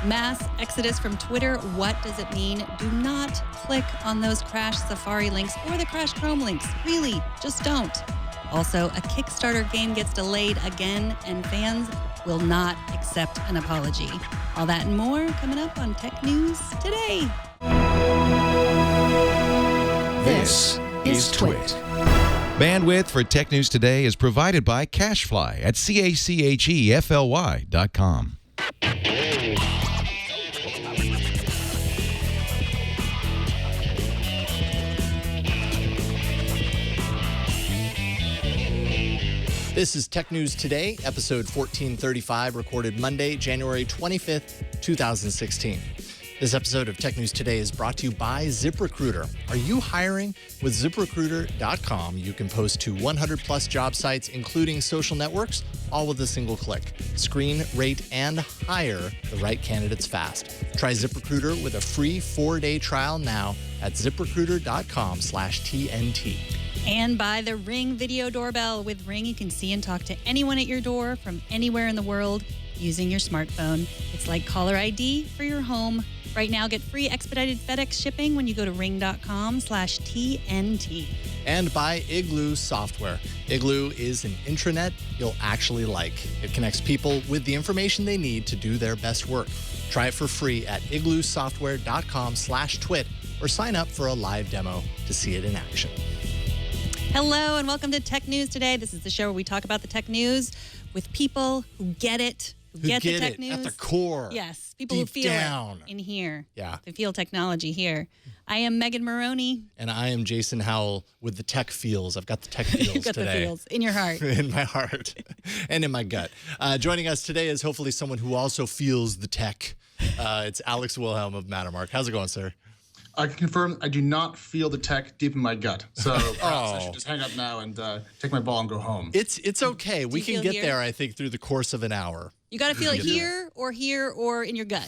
Mass exodus from Twitter. What does it mean? Do not click on those Crash Safari links or the crashchrome links. Really, just don't. Also, a Kickstarter game gets delayed again, and fans will not accept an apology. All that and more coming up on Tech News Today. This is Twit. Bandwidth for Tech News Today is provided by CashFly at CACHEFLY.com. This is Tech News Today, episode 1435, recorded Monday, January 25th, 2016. This episode of Tech News Today is brought to you by ZipRecruiter. Are you hiring? With ZipRecruiter.com, you can post to 100-plus job sites, including social networks, all with a single click. Screen, rate, and hire the right candidates fast. Try ZipRecruiter with a free 4-day trial now at ZipRecruiter.com/TNT. And by the Ring video doorbell. With Ring, you can see and talk to anyone at your door from anywhere in the world using your smartphone. It's like caller ID for your home. Right now, get free expedited FedEx shipping when you go to ring.com/TNT. And by Igloo Software. Igloo is an intranet you'll actually like. It connects people with the information they need to do their best work. Try it for free at igloosoftware.com/twit or sign up for a live demo to see it in action. Hello and welcome to Tech News Today. This is the show where we talk about the tech news with people who get it, who get the tech news at the core. Yes, people deep who feel down. it in here. Yeah. They feel technology here. I am Megan Morrone. And I am Jason Howell with the tech feels. I've got the tech feels You've got today. the feels in your heart. In my heart and in my gut. Joining us today is hopefully someone who also feels the tech. It's Alex Wilhelm of Mattermark. How's it going, sir? I can confirm I do not feel the tech deep in my gut. So perhaps I should just hang up now and take my ball and go home. It's okay. We can get there, I think, through the course of an hour. You got to feel it here or in your gut.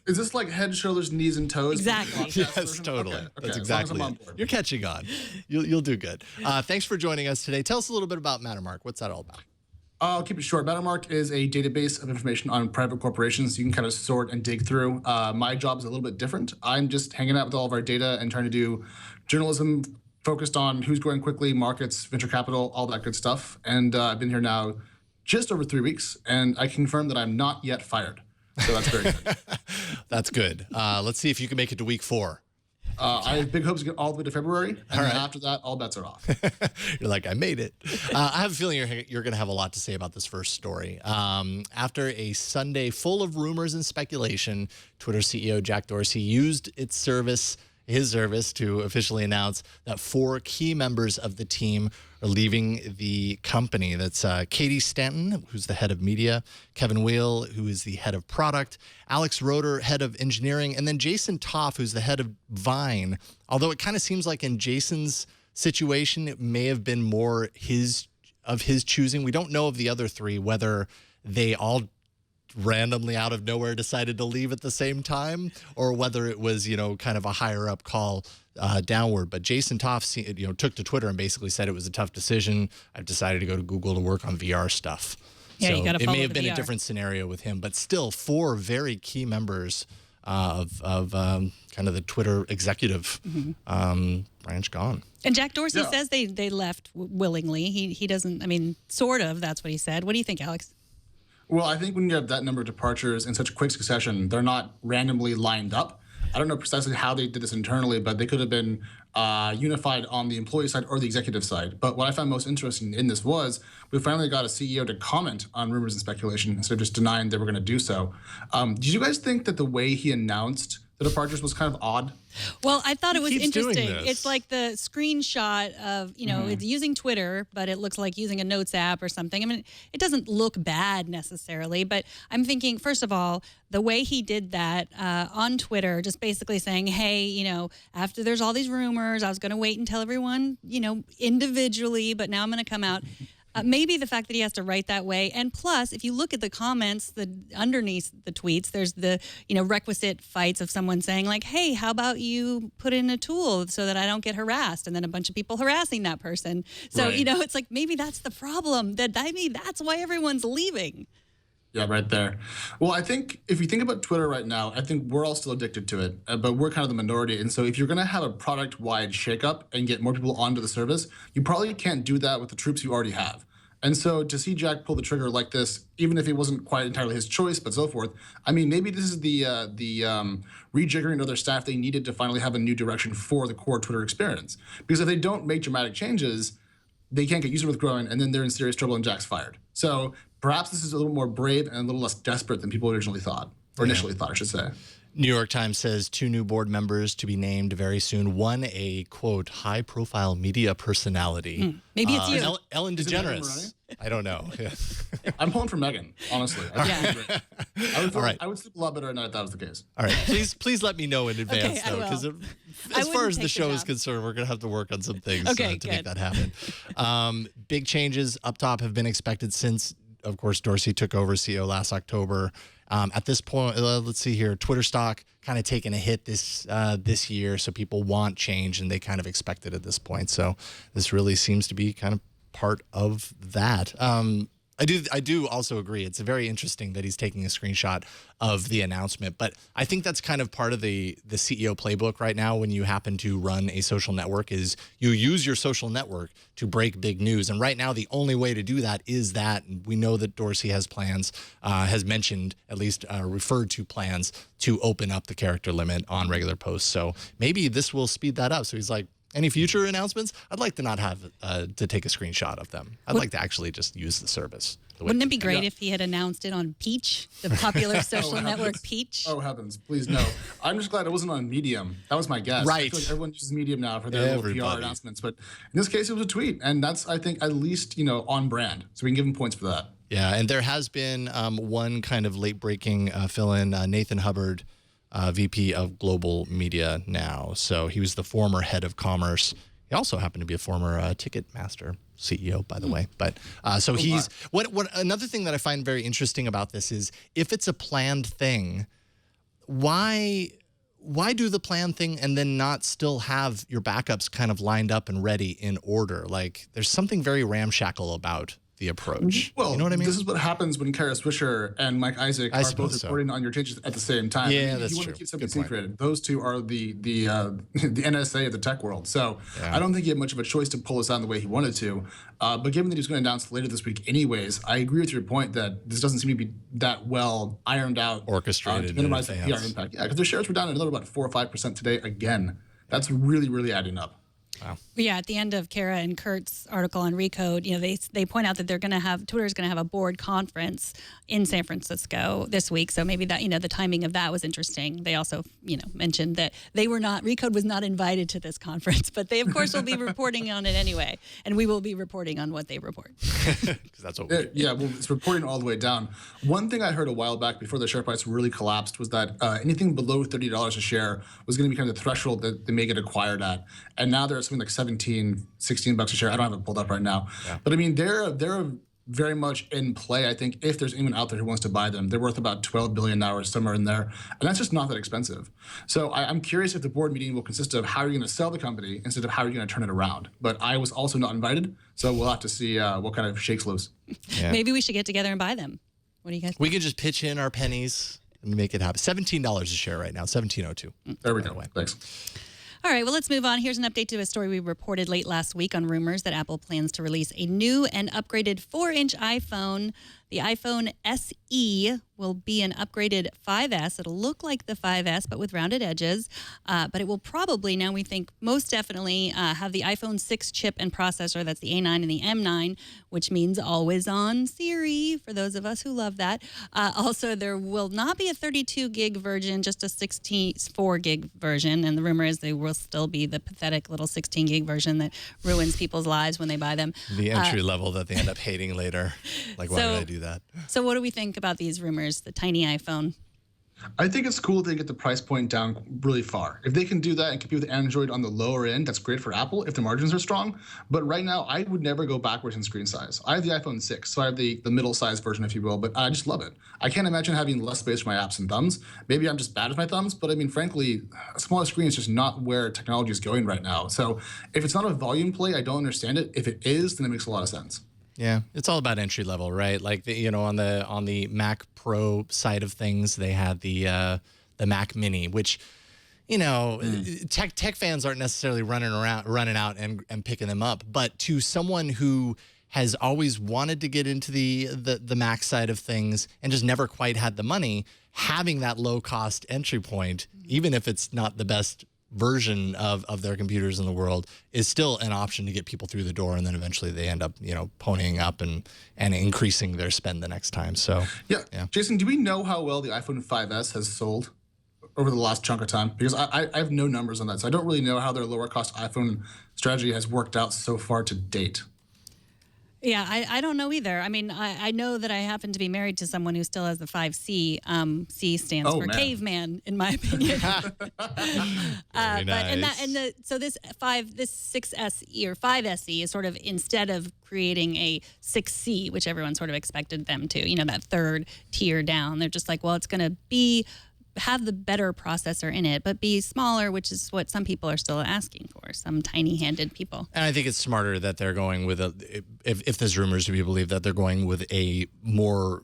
Is this like head, shoulders, knees, and toes? Exactly. Yes, totally. Okay. That's as long as exactly I'm on it. board. You're catching on. You'll do good. Thanks for joining us today. Tell us a little bit about Mattermark. What's that all about? I'll keep it short. Mattermark is a database of information on private corporations you can kind of sort and dig through. My job is a little bit different. I'm just hanging out with all of our data and trying to do journalism focused on who's growing quickly, markets, venture capital, all that good stuff. And I've been here now just over 3 weeks, and I confirm that I'm not yet fired. So that's very good. That's good. Let's see if you can make it to week 4. I have big hopes to get all the way to February, and then after that, all bets are off. You're like, I made it. I have a feeling you're going to have a lot to say about this first story. After a Sunday full of rumors and speculation, Twitter CEO Jack Dorsey used his service to officially announce that 4 key members of the team are leaving the company. That's Katie Stanton, who's the head of media, Kevin Wheel, who is the head of product, Alex Roeder, head of engineering, and then Jason Toff, who's the head of Vine. Although it kind of seems like in Jason's situation, it may have been more his choosing. We don't know of the other 3, whether they all randomly out of nowhere decided to leave at the same time, or whether it was, kind of a higher up call downward. But Jason Toff, took to Twitter and basically said it was a tough decision. I've decided to go to Google to work on VR stuff. Yeah, so you got to follow it may have been VR. a different scenario with him, but still 4 very key members of kind of the Twitter executive branch gone. And Jack Dorsey says they left willingly. He doesn't, sort of, that's what he said. What do you think, Alex? Well, I think when you have that number of departures in such quick succession, they're not randomly lined up. I don't know precisely how they did this internally, but they could have been unified on the employee side or the executive side. But what I found most interesting in this was we finally got a CEO to comment on rumors and speculation instead of just denying they were going to do so. Did you guys think that the way he announced the departures was kind of odd? Well, I thought it was interesting. This. It's like the screenshot of, it's using Twitter, but it looks like using a notes app or something. It doesn't look bad necessarily, but I'm thinking, first of all, the way he did that on Twitter, just basically saying, hey, after there's all these rumors, I was going to wait and tell everyone, individually, but now I'm going to come out. Maybe the fact that he has to write that way. And plus, if you look at the comments underneath the tweets, there's the, requisite fights of someone saying like, hey, how about you put in a tool so that I don't get harassed? And then a bunch of people harassing that person. So, Right. It's like maybe that's the problem. Maybe that's why everyone's leaving. Yeah, right there. Well, I think if you think about Twitter right now, I think we're all still addicted to it, but we're kind of the minority. And so if you're going to have a product-wide shakeup and get more people onto the service, you probably can't do that with the troops you already have. And so to see Jack pull the trigger like this, even if it wasn't quite entirely his choice, but so forth, I mean, maybe this is the rejiggering of their staff they needed to finally have a new direction for the core Twitter experience. Because if they don't make dramatic changes, they can't get user growth growing, and then they're in serious trouble and Jack's fired. So perhaps this is a little more brave and a little less desperate than people originally thought, or initially thought, I should say. New York Times says 2 new board members to be named very soon. One, a, quote, high-profile media personality. Maybe it's you. Ellen DeGeneres. I don't know. I'm pulling for Megan, honestly. I would sleep a lot better at night if that was the case. All right. Please let me know in advance, Okay, though, because as far as the show is concerned, we're going to have to work on some things to make that happen. Big changes up top have been expected since, of course, Dorsey took over CEO last October. At this point, let's see here, Twitter stock kind of taking a hit this year, so people want change, and they kind of expect it at this point. So this really seems to be kind of part of that. I do also agree. It's very interesting that he's taking a screenshot of the announcement, but I think that's kind of part of the CEO playbook right now when you happen to run a social network is you use your social network to break big news. And right now, the only way to do that is that we know that Dorsey has plans, has mentioned, at least referred to plans to open up the character limit on regular posts. So maybe this will speed that up. So he's like, any future announcements, I'd like to not have to take a screenshot of them. I'd like to actually just use the service. Wouldn't it be great if he had announced it on Peach, the popular social network Peach? Oh, heavens. Please, no. I'm just glad it wasn't on Medium. That was my guess. Right. I feel like everyone uses Medium now for their little PR announcements. But in this case, it was a tweet. And that's, I think, at least, on brand. So we can give him points for that. Yeah, and there has been one kind of late-breaking fill-in, Nathan Hubbard, VP of Global Media now. So he was the former head of commerce. He also happened to be a former Ticketmaster CEO, by the way. But so he's what another thing that I find very interesting about this is if it's a planned thing, why do the planned thing and then not still have your backups kind of lined up and ready in order? Like there's something very ramshackle about the approach. Well, you know what I mean? This is what happens when Kara Swisher and Mike Isaac are both reporting on your changes at the same time. Yeah, that's true. You want to keep something secret. Those two are the NSA of the tech world. So I don't think he had much of a choice to pull this out the way he wanted to. But given that he was going to announce later this week anyways, I agree with your point that this doesn't seem to be that well ironed out. Orchestrated to minimize the PR impact. Yeah, because their shares were down another about 4 or 5% today again. That's really, really adding up. Wow. Yeah, at the end of Kara and Kurt's article on Recode, they point out that Twitter's going to have a board conference in San Francisco this week. So maybe that, the timing of that was interesting. They also, mentioned that Recode was not invited to this conference, but they of course will be reporting on it anyway, and we will be reporting on what they report. Because that's what we do. Yeah, well, it's reporting all the way down. One thing I heard a while back before the share price really collapsed was that anything below $30 a share was going to be kind of the threshold that they may get acquired at, and now they're at something like 17, 16 bucks a share. I don't have it pulled up right now. Yeah. But I mean, they're very much in play, I think, if there's anyone out there who wants to buy them. They're worth about $12 billion, somewhere in there. And that's just not that expensive. So I'm curious if the board meeting will consist of how you're going to sell the company instead of how you're going to turn it around. But I was also not invited, so we'll have to see what kind of shakes loose. Yeah. Maybe we should get together and buy them. What do you guys think? We could just pitch in our pennies and make it happen. $17 a share right now, $17.02. There we go. Thanks. All right, well, let's move on. Here's an update to a story we reported late last week on rumors that Apple plans to release a new and upgraded 4-inch iPhone. The iPhone SE will be an upgraded 5S. It'll look like the 5S, but with rounded edges. But it will probably, now we think most definitely, have the iPhone 6 chip and processor. That's the A9 and the M9, which means always on Siri, for those of us who love that. Also, there will not be a 32 gig version, just a 64 gig version. And the rumor is there will still be the pathetic little 16 gig version that ruins people's lives when they buy them. The entry level that they end up hating later. Like, why did I do that? So what do we think about these rumors, the tiny iPhone? I think it's cool they get the price point down really far. If they can do that and compete with Android on the lower end, that's great for Apple if the margins are strong. But right now, I would never go backwards in screen size. I have the iPhone 6, so I have the middle-sized version, if you will, but I just love it. I can't imagine having less space for my apps and thumbs. Maybe I'm just bad with my thumbs, but I mean, frankly, a smaller screen is just not where technology is going right now. So if it's not a volume play, I don't understand it. If it is, then it makes a lot of sense. Yeah, it's all about entry level, right? Like on the Mac Pro side of things, they had the Mac Mini, which tech fans aren't necessarily running out and picking them up, but to someone who has always wanted to get into the Mac side of things and just never quite had the money, having that low cost entry point, even if it's not the best version of their computers in the world, is still an option to get people through the door, and then eventually they end up ponying up and increasing their spend the next time. So yeah. Jason, do we know how well the iPhone 5S has sold over the last chunk of time? Because I have no numbers on that, so I don't really know how their lower cost iPhone strategy has worked out so far to date. Yeah, I don't know either. I mean, I know that I happen to be married to someone who still has the 5C. C stands for Caveman, in my opinion. Very nice. So this 6SE or 5SE is sort of, instead of creating a 6C, which everyone sort of expected them to, that third tier down, they're just like, well, it's going to have the better processor in it, but be smaller, which is what some people are still asking for, some tiny-handed people. And I think it's smarter that they're going with if there's rumors to be believed, that they're going with a more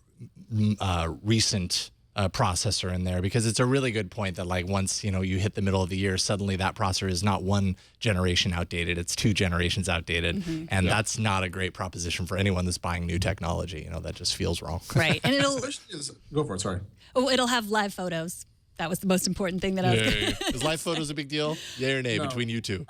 recent processor in there, because it's a really good point that once you hit the middle of the year, suddenly that processor is not one generation outdated, it's 2 generations outdated, and that's not a great proposition for anyone that's buying new technology. That just feels wrong. Right, and it'll go for it. Sorry. Oh, it'll have live photos. That was the most important thing that I was. Is live photos a big deal? Yay or nay between you two?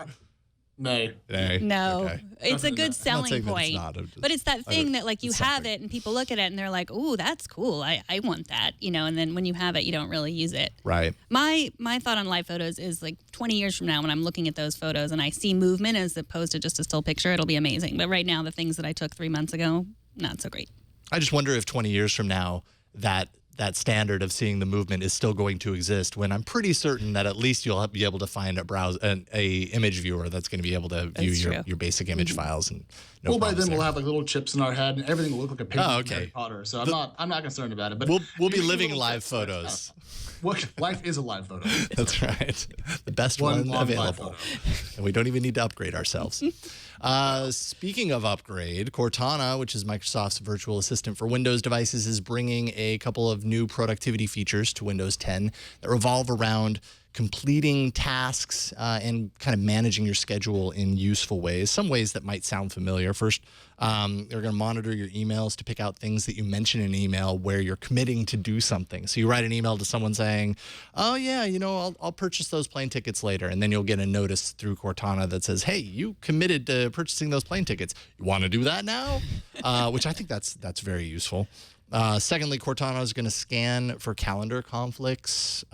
Nay. No, okay. It's a good selling point. But it's that thing that you have it and people look at it and they're like, "Ooh, that's cool. I want that." And then when you have it, you don't really use it. Right. My thought on live photos is 20 years from now, when I'm looking at those photos and I see movement as opposed to just a still picture, it'll be amazing. But right now, the things that I took 3 months ago, not so great. I just wonder if 20 years from now that standard of seeing the movement is still going to exist, when I'm pretty certain that at least you'll be able to find a image viewer that's going to be able to view your basic image files. And by then we'll have little chips in our head and everything will look like a painting of Harry Potter. So I'm not concerned about it. But we'll be living live photos. Life is a live photo. That's right. The best one available. And we don't even need to upgrade ourselves. Speaking of upgrade, Cortana, which is Microsoft's virtual assistant for Windows devices, is bringing a couple of new productivity features to Windows 10 that revolve around completing tasks and kind of managing your schedule in useful ways. Some ways that might sound familiar. First, they're going to monitor your emails to pick out things that you mention in an email where you're committing to do something. So you write an email to someone saying, "Oh yeah, I'll purchase those plane tickets later," and then you'll get a notice through Cortana that says, "Hey, you committed to purchasing those plane tickets. You want to do that now?" Which I think that's very useful. Secondly, Cortana is going to scan for calendar conflicts,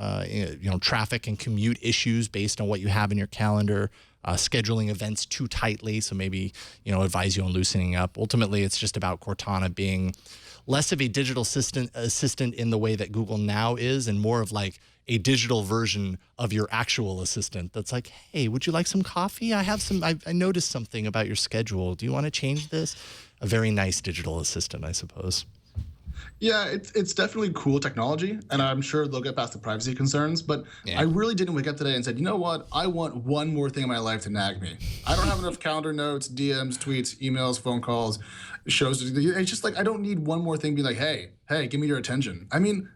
traffic and commute issues based on what you have in your calendar, scheduling events too tightly, so maybe, advise you on loosening up. Ultimately, it's just about Cortana being less of a digital assistant in the way that Google Now is, and more of a digital version of your actual assistant that's like, "Hey, would you like some coffee? I noticed something about your schedule. Do you want to change this?" A very nice digital assistant, I suppose. Yeah, it's definitely cool technology, and I'm sure they'll get past the privacy concerns, but I really didn't wake up today and said, you know what, I want one more thing in my life to nag me. I don't have enough calendar notes, DMs, tweets, emails, phone calls, shows. It's just I don't need one more thing being like, hey, give me your attention. I mean,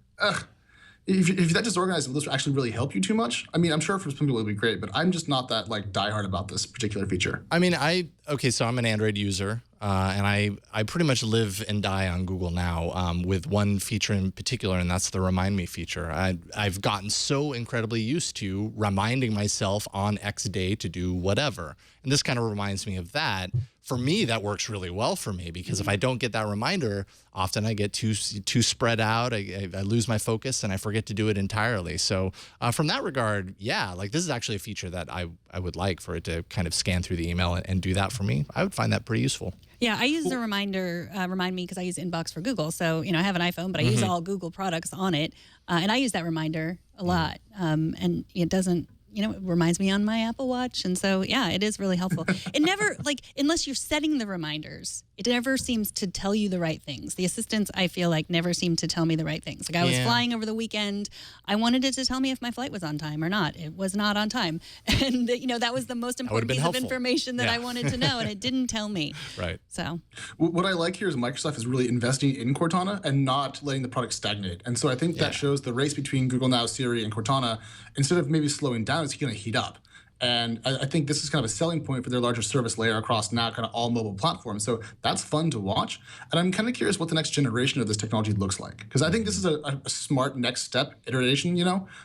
if that disorganized, will this actually really help you too much? I mean, I'm sure for some people it'll be great, but I'm just not that diehard about this particular feature. I mean, so I'm an Android user, and I pretty much live and die on Google Now with one feature in particular, and that's the Remind Me feature. I've gotten so incredibly used to reminding myself on X day to do whatever, and this kind of reminds me of that. For me, that works really well for me, because if I don't get that reminder, often I get too spread out. I lose my focus and I forget to do it entirely. So from that regard, this is actually a feature that I would like for it to kind of scan through the email and do that for me. I would find that pretty useful. Yeah, I use the reminder, Remind Me, because I use Inbox for Google. So, I have an iPhone, but I use all Google products on it. And I use that reminder a lot. And it doesn't, it reminds me on my Apple Watch. And so, yeah, it is really helpful. It never, unless you're setting the reminders, it never seems to tell you the right things. The assistants, I feel like, never seem to tell me the right things. Like I was flying over the weekend. I wanted it to tell me if my flight was on time or not. It was not on time. And, that was the most important piece of information that I wanted to know. And it didn't tell me. Right. So what I like here is Microsoft is really investing in Cortana and not letting the product stagnate. And so I think that shows the race between Google Now, Siri, and Cortana, instead of maybe slowing down, it's going to heat up. And I think this is kind of a selling point for their larger service layer across now kind of all mobile platforms. So that's fun to watch. And I'm kind of curious what the next generation of this technology looks like. Because I think this is a smart next step iteration,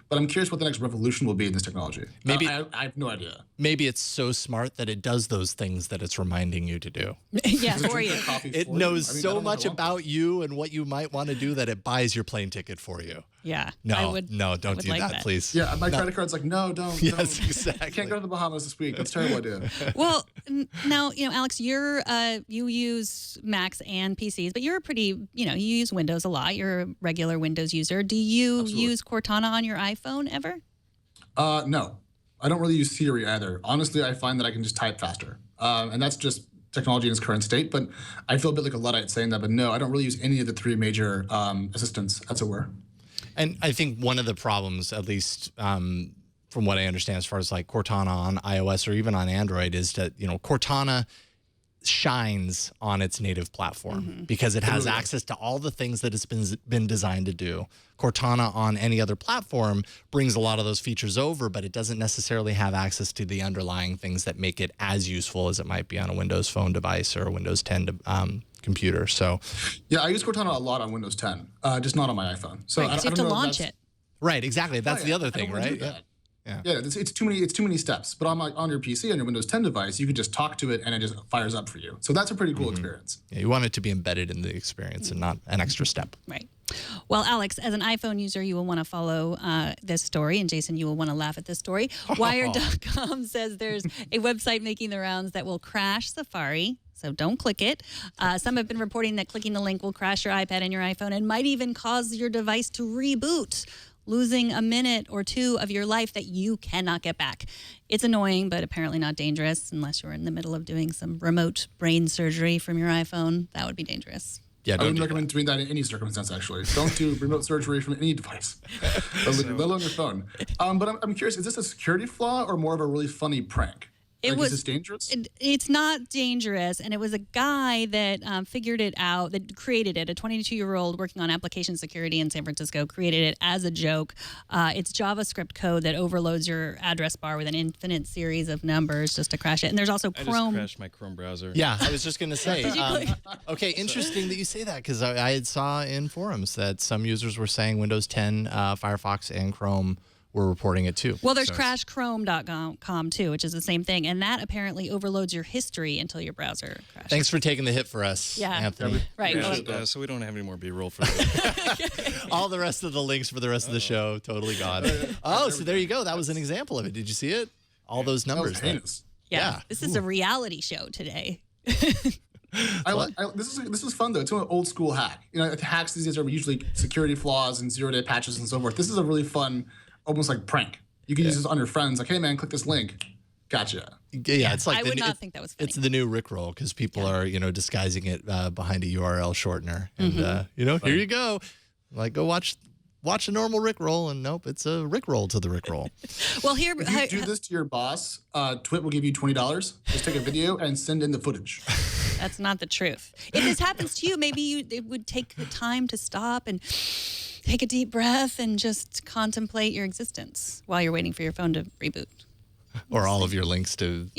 but I'm curious what the next revolution will be in this technology. Maybe I have no idea. Maybe it's so smart that it does those things that it's reminding you to do. Yeah, for you. It knows so much about you and what you might want to do that it buys your plane ticket for you. Yeah. No, don't do that, please. Yeah, my credit card's like, no, don't. Yes, don't. exactly. I can't go to the Bahamas this week. That's a terrible idea. Well, now, Alex, you use Macs and PCs, but you're a pretty, you use Windows a lot. You're a regular Windows user. Do you use Cortana on your iPhone ever? No. I don't really use Siri either. Honestly, I find that I can just type faster. And that's just technology in its current state. But I feel a bit like a Luddite saying that. But no, I don't really use any of the three major assistants, as it were. And I think one of the problems, at least from what I understand as far as like Cortana on iOS or even on Android, is that, Cortana shines on its native platform because it has access to all the things that it's been designed to do. Cortana on any other platform brings a lot of those features over, but it doesn't necessarily have access to the underlying things that make it as useful as it might be on a Windows Phone device or a Windows 10 computer. So, yeah, I use Cortana a lot on Windows 10, just not on my iPhone. So right, you have to launch it. Right, exactly. That's the other thing, right? Yeah, it's too many steps. But on your PC, on your Windows 10 device, you can just talk to it and it just fires up for you. So that's a pretty cool experience. Yeah, you want it to be embedded in the experience and not an extra step. Right. Well, Alex, as an iPhone user, you will want to follow this story, and Jason, you will want to laugh at this story. Wired.com says there's a website making the rounds that will crash Safari. So don't click it. Some have been reporting that clicking the link will crash your iPad and your iPhone and might even cause your device to reboot, losing a minute or two of your life that you cannot get back. It's annoying, but apparently not dangerous unless you're in the middle of doing some remote brain surgery from your iPhone. That would be dangerous. Yeah, I wouldn't recommend doing that in any circumstance, actually. Don't do remote surgery from any device, let alone your phone. But I'm curious, is this a security flaw or more of a really funny prank? Is this dangerous? It's not dangerous, and it was a guy that figured it out, that created it. A 22-year-old working on application security in San Francisco created it as a joke. It's JavaScript code that overloads your address bar with an infinite series of numbers just to crash it. And there's also Chrome. I just crashed my Chrome browser. Yeah, I was just going to say. Okay, interesting that you say that, because I had saw in forums that some users were saying Windows 10, Firefox, and Chrome were reporting it too. Well, there's crashchrome.com too, which is the same thing. And that apparently overloads your history until your browser crashes. Thanks for taking the hit for us, Anthony. Right. So we don't have any more B-roll for this. All the rest of the links for the rest of the show, totally gone. Oh, so there you go. That was an example of it. Did you see it? All those numbers. Yeah. This is a reality show today. This is fun though. It's an old school hack. Hacks these days are usually security flaws and zero-day patches and so forth. This is a really fun, almost like prank. You can use this on your friends. Like, hey man, click this link. Gotcha. Yeah, it's like I would not think that was funny. It's the new Rickroll because people are disguising it behind a URL shortener, and here you go. Like, go watch a normal Rickroll, and nope, it's a Rickroll to the Rickroll. Well, here, if you do this to your boss, Twit will give you $20. Just take a video and send in the footage. That's not the truth. If this happens to you, maybe it would take the time to stop and take a deep breath and just contemplate your existence while you're waiting for your phone to reboot. Or all of your links to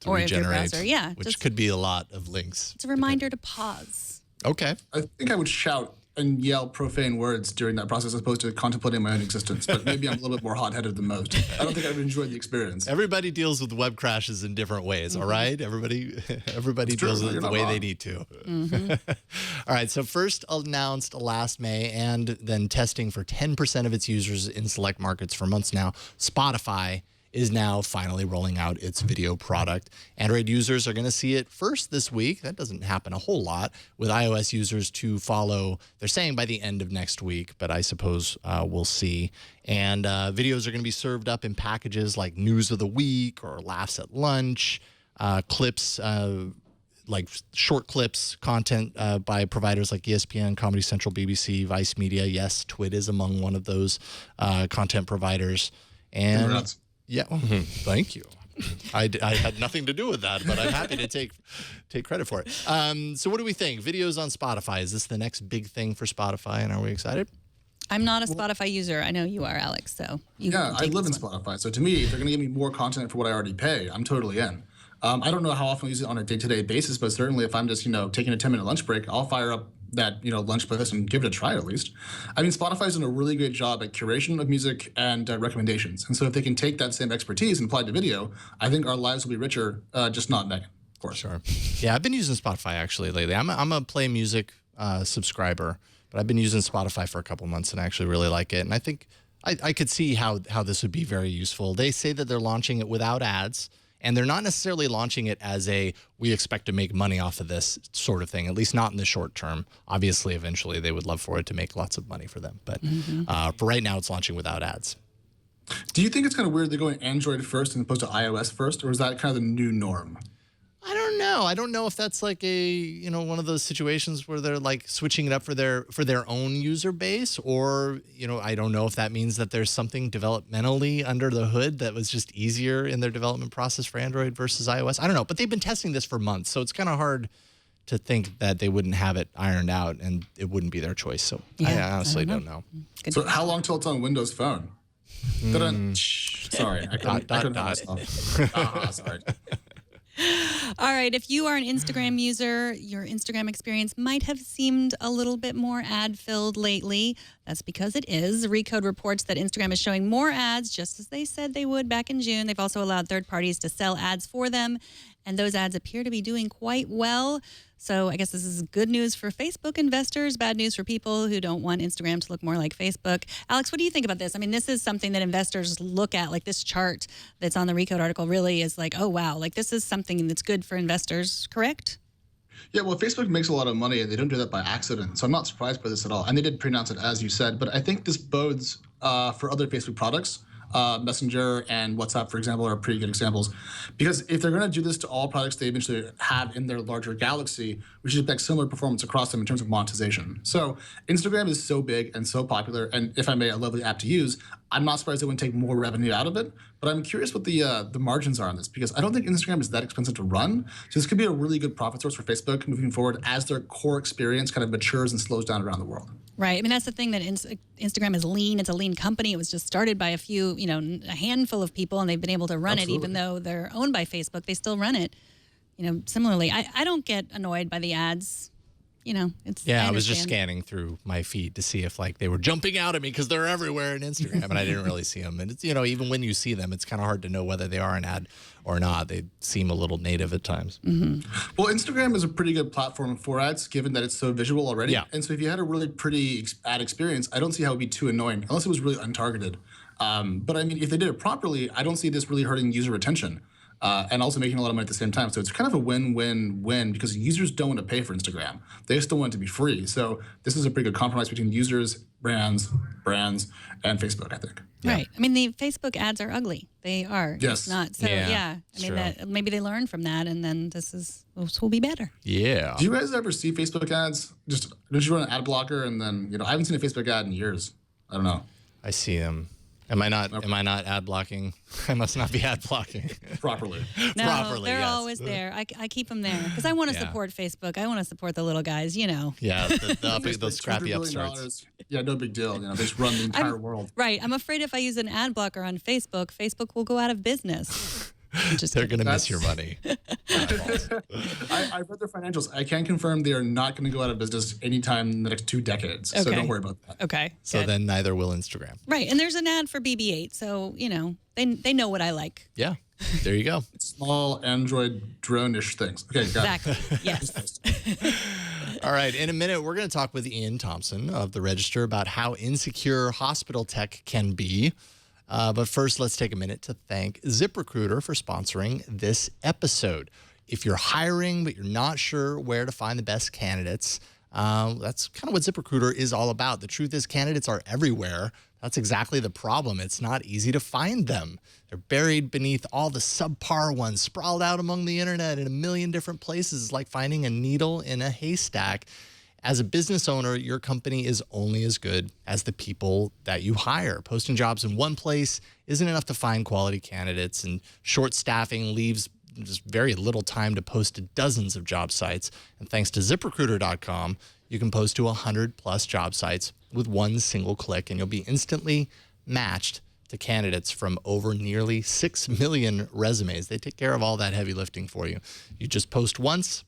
or regenerate, if your browser, which could be a lot of links. It's a reminder to pause. Okay. I think I would shout and yell profane words during that process as opposed to contemplating my own existence. But maybe I'm a little bit more hot-headed than most. I don't think I would enjoy the experience. Everybody deals with web crashes in different ways, all right? Everybody deals with it the way they need to. All right, so first announced last May and then testing for 10% of its users in select markets for months now, Spotify is now finally rolling out its video product. Android users are going to see it first this week. That doesn't happen a whole lot, with iOS users to follow. They're saying by the end of next week, but I suppose we'll see. And videos are going to be served up in packages like News of the Week or Laughs at Lunch, clips, like short clips, content by providers like ESPN, Comedy Central, BBC, Vice Media. Yes, Twit is among one of those content providers. And Congrats. yeah, thank you. I had nothing to do with that, but I'm happy to take credit for it. So what do we think? Videos on Spotify. Is this the next big thing for Spotify, and are we excited? I'm not a Spotify user. I know you are, Alex. So I live in Spotify. So to me, if they're going to give me more content for what I already pay, I'm totally in. I don't know how often I use it on a day-to-day basis, but certainly if I'm just, taking a 10-minute lunch break, I'll fire up that, lunch playlist and give it a try at least. I mean, Spotify's done a really good job at curation of music and recommendations. And so if they can take that same expertise and apply it to video, I think our lives will be richer, just not Megan, of course. Sure. Yeah, I've been using Spotify actually lately. I'm a Play Music subscriber, but I've been using Spotify for a couple months and I actually really like it. And I think I could see how this would be very useful. They say that they're launching it without ads. And they're not necessarily launching it as we expect to make money off of this sort of thing, at least not in the short term. Obviously, eventually, they would love for it to make lots of money for them. But for right now, it's launching without ads. Do you think it's kind of weird they're going Android first as opposed to iOS first, or is that kind of the new norm? I don't know. I don't know if that's like one of those situations where they're like switching it up for their own user base, or I don't know if that means that there's something developmentally under the hood that was just easier in their development process for Android versus iOS. I don't know, but they've been testing this for months, so it's kind of hard to think that they wouldn't have it ironed out and it wouldn't be their choice. So I honestly don't know. So how long till it's on Windows Phone? Sorry, I couldn't help myself. Sorry. All right. If you are an Instagram user, your Instagram experience might have seemed a little bit more ad-filled lately. That's because it is. Recode reports that Instagram is showing more ads, just as they said they would back in June. They've also allowed third parties to sell ads for them, and those ads appear to be doing quite well. So I guess this is good news for Facebook investors, bad news for people who don't want Instagram to look more like Facebook. Alex, what do you think about this? I mean, this is something that investors look at, like this chart that's on the Recode article really is like, oh, wow, like this is something that's good for investors, correct? Yeah, well, Facebook makes a lot of money, and they don't do that by accident. So I'm not surprised by this at all. And they did pre-announce it, as you said. But I think this bodes for other Facebook products. Messenger and WhatsApp, for example, are pretty good examples. Because if they're going to do this to all products they eventually have in their larger galaxy, we should expect similar performance across them in terms of monetization. So Instagram is so big and so popular, and if I may, a lovely app to use. I'm not surprised they wouldn't take more revenue out of it, but I'm curious what the margins are on this, because I don't think Instagram is that expensive to run. So this could be a really good profit source for Facebook moving forward as their core experience kind of matures and slows down around the world. Right. I mean, that's the thing, that Instagram is lean. It's a lean company. It was just started by a handful of people, and they've been able to run it, even though they're owned by Facebook. They still run it. Similarly, I don't get annoyed by the ads. I was just scanning through my feed to see if they were jumping out at me because they're everywhere in Instagram, and I didn't really see them. And it's even when you see them, it's kind of hard to know whether they are an ad or not. They seem a little native at times. Mm-hmm. Well, Instagram is a pretty good platform for ads, given that it's so visual already. Yeah. And so if you had a really pretty ad experience, I don't see how it would be too annoying, unless it was really untargeted. But I mean, if they did it properly, I don't see this really hurting user retention. And also making a lot of money at the same time. So it's kind of a win-win-win, because users don't want to pay for Instagram. They still want it to be free. So this is a pretty good compromise between users, brands, and Facebook, I think. Yeah. Right. I mean, the Facebook ads are ugly. They are. Yes. It's not. So, I mean, maybe they learn from that, and then this will be better. Yeah. Do you guys ever see Facebook ads? Don't you run an ad blocker, and then, I haven't seen a Facebook ad in years. I don't know. I see them. Am I not ad blocking? I must not be ad blocking. Properly. No, Properly, they're yes. always there. I keep them there because I want to support Facebook. I want to support the little guys, Yeah, those scrappy upstarts. Yeah, no big deal. They just run the entire world. Right. I'm afraid if I use an ad blocker on Facebook, Facebook will go out of business. They're going to miss your money. I've read their financials. I can confirm they are not going to go out of business anytime in the next 2 decades. Okay. So don't worry about that. Okay. So good. Then neither will Instagram. Right. And there's an ad for BB-8. So, they know what I like. Yeah. There you go. Small Android drone-ish things. Okay, got it. Exactly. Yes. All right. In a minute, we're going to talk with Iain Thomson of The Register about how insecure hospital tech can be. But first, let's take a minute to thank ZipRecruiter for sponsoring this episode. If you're hiring, but you're not sure where to find the best candidates, that's kind of what ZipRecruiter is all about. The truth is, candidates are everywhere. That's exactly the problem. It's not easy to find them. They're buried beneath all the subpar ones, sprawled out among the internet in a million different places. It's like finding a needle in a haystack. As a business owner, your company is only as good as the people that you hire. Posting jobs in one place isn't enough to find quality candidates, and short staffing leaves just very little time to post to dozens of job sites. And thanks to ZipRecruiter.com, you can post to 100+ job sites with one single click, and you'll be instantly matched to candidates from over nearly 6 million resumes. They take care of all that heavy lifting for you. You just post once,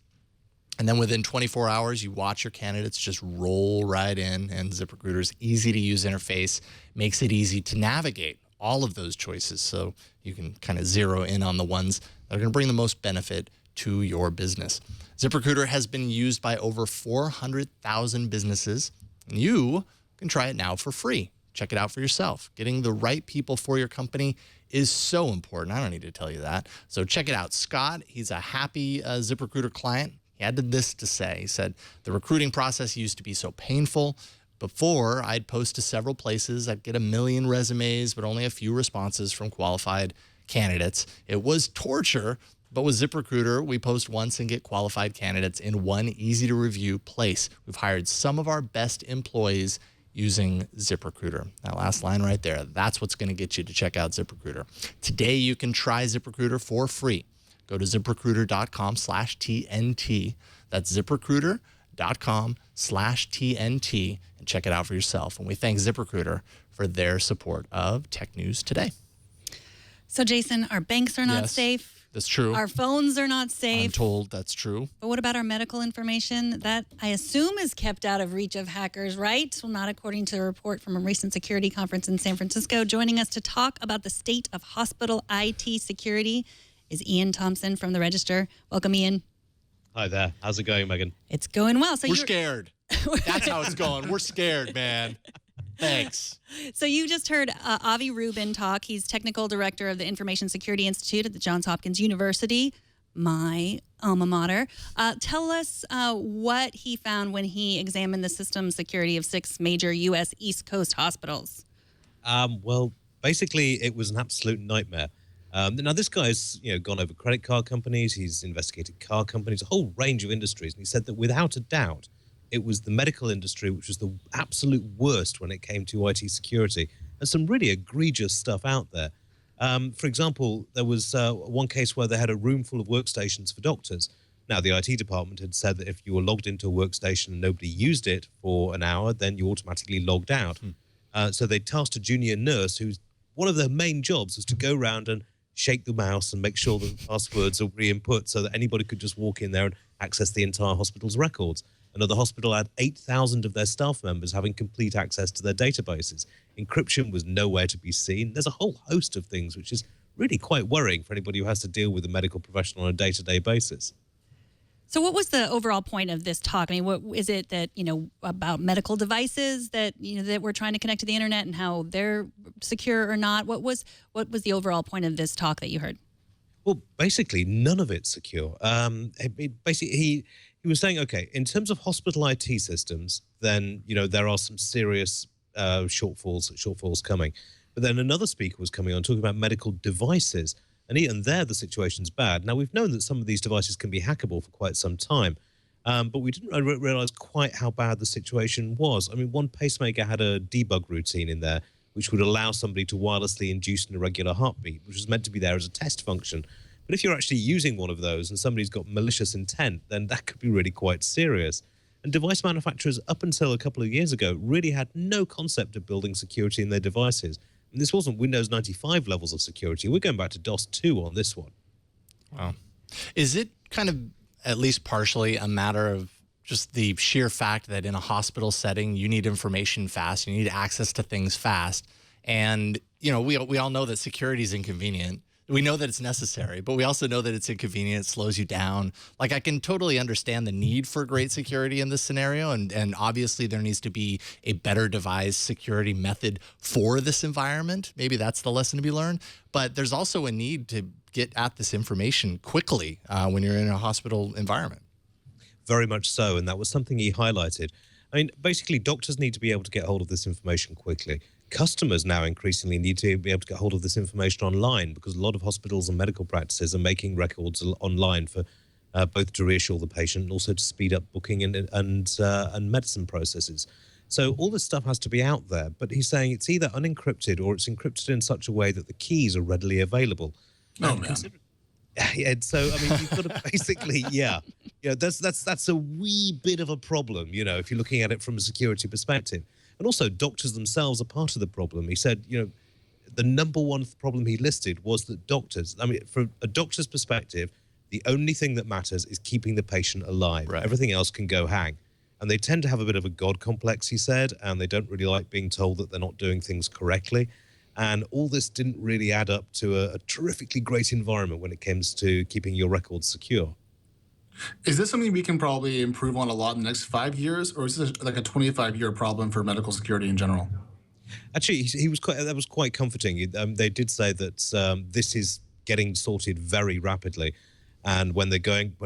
and then within 24 hours, you watch your candidates just roll right in, and ZipRecruiter's easy-to-use interface makes it easy to navigate all of those choices, so you can kind of zero in on the ones that are going to bring the most benefit to your business. ZipRecruiter has been used by over 400,000 businesses, and you can try it now for free. Check it out for yourself. Getting the right people for your company is so important. I don't need to tell you that. So check it out. Scott, he's a happy ZipRecruiter client. He had this to say. He said, the recruiting process used to be so painful. Before, I'd post to several places. I'd get a million resumes, but only a few responses from qualified candidates. It was torture, but with ZipRecruiter, we post once and get qualified candidates in one easy-to-review place. We've hired some of our best employees using ZipRecruiter. That last line right there, that's what's going to get you to check out ZipRecruiter. Today, you can try ZipRecruiter for free. Go to ZipRecruiter.com/TNT. That's ZipRecruiter.com/TNT and check it out for yourself. And we thank ZipRecruiter for their support of Tech News Today. So, Jason, our banks are not safe. That's true. Our phones are not safe. I'm told that's true. But what about our medical information? That, I assume, is kept out of reach of hackers, right? Well, not according to a report from a recent security conference in San Francisco. Joining us to talk about the state of hospital IT security is Iain Thomson from the Register. Welcome, Iain. Hi there. How's it going, Megan? It's going well. So we're scared. That's how it's going. We're scared, man. Thanks. So you just heard Avi Rubin talk. He's technical director of the Information Security Institute at the Johns Hopkins University, my alma mater. Tell us what he found when he examined the system security of 6 major U.S. East Coast hospitals. Well, basically, it was an absolute nightmare. Now, this guy's gone over credit card companies. He's investigated car companies, a whole range of industries. And he said that without a doubt, it was the medical industry which was the absolute worst when it came to IT security. There's some really egregious stuff out there. For example, there was one case where they had a room full of workstations for doctors. Now, the IT department had said that if you were logged into a workstation and nobody used it for an hour, then you automatically logged out. So they tasked a junior nurse who's one of their main jobs was to go around and shake the mouse and make sure that the passwords are re-input so that anybody could just walk in there and access the entire hospital's records. Another hospital had 8,000 of their staff members having complete access to their databases. Encryption was nowhere to be seen. There's a whole host of things which is really quite worrying for anybody who has to deal with a medical professional on a day-to-day basis. So what was the overall point of this talk? I mean, what is it that, about medical devices that, that we're trying to connect to the internet and how they're secure or not? What was the overall point of this talk that you heard? Well, basically, none of it's secure. He was saying, okay, in terms of hospital IT systems, then, there are some serious shortfalls coming. But then another speaker was coming on talking about medical devices. And even there, the situation's bad. Now, we've known that some of these devices can be hackable for quite some time, but we didn't realize quite how bad the situation was. I mean, one pacemaker had a debug routine in there, which would allow somebody to wirelessly induce an irregular heartbeat, which was meant to be there as a test function. But if you're actually using one of those and somebody's got malicious intent, then that could be really quite serious. And device manufacturers, up until a couple of years ago, really had no concept of building security in their devices. And this wasn't Windows 95 levels of security. We're going back to DOS 2 on this one. Wow. Is it kind of, at least partially, a matter of just the sheer fact that in a hospital setting, you need information fast, you need access to things fast. And, we all know that security is inconvenient. We know that it's necessary, but we also know that it's inconvenient, it slows you down. Like, I can totally understand the need for great security in this scenario, and obviously there needs to be a better devised security method for this environment. Maybe that's the lesson to be learned. But there's also a need to get at this information quickly when you're in a hospital environment. Very much so, and that was something he highlighted. I mean, basically, doctors need to be able to get hold of this information quickly. Customers now increasingly need to be able to get hold of this information online, because a lot of hospitals and medical practices are making records online for both to reassure the patient and also to speed up booking and medicine processes. So all this stuff has to be out there, but he's saying it's either unencrypted or it's encrypted in such a way that the keys are readily available. Oh, man. Yeah, so I mean, you've got to basically, that's a wee bit of a problem, if you're looking at it from a security perspective. And also, doctors themselves are part of the problem. He said, the number one problem he listed was that doctors, I mean, from a doctor's perspective, the only thing that matters is keeping the patient alive. Right. Everything else can go hang. And they tend to have a bit of a God complex, he said, and they don't really like being told that they're not doing things correctly. And all this didn't really add up to a terrifically great environment when it comes to keeping your records secure. Is this something we can probably improve on a lot in the next 5 years, or is this like a 25-year problem for medical security in general? Actually, that was quite comforting. They did say that this is getting sorted very rapidly. And when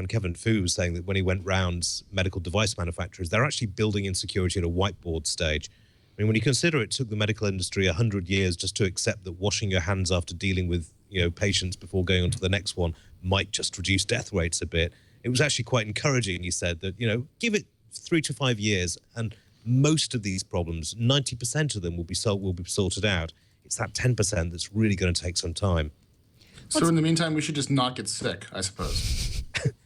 Kevin Fu was saying that when he went round medical device manufacturers, they're actually building in security at a whiteboard stage. I mean, when you consider it took the medical industry 100 years just to accept that washing your hands after dealing with patients before going on to the next one might just reduce death rates a bit. It was actually quite encouraging, he said, that, give it 3 to 5 years and most of these problems, 90% of them will be sorted out. It's that 10% that's really going to take some time. So in the meantime, we should just not get sick, I suppose.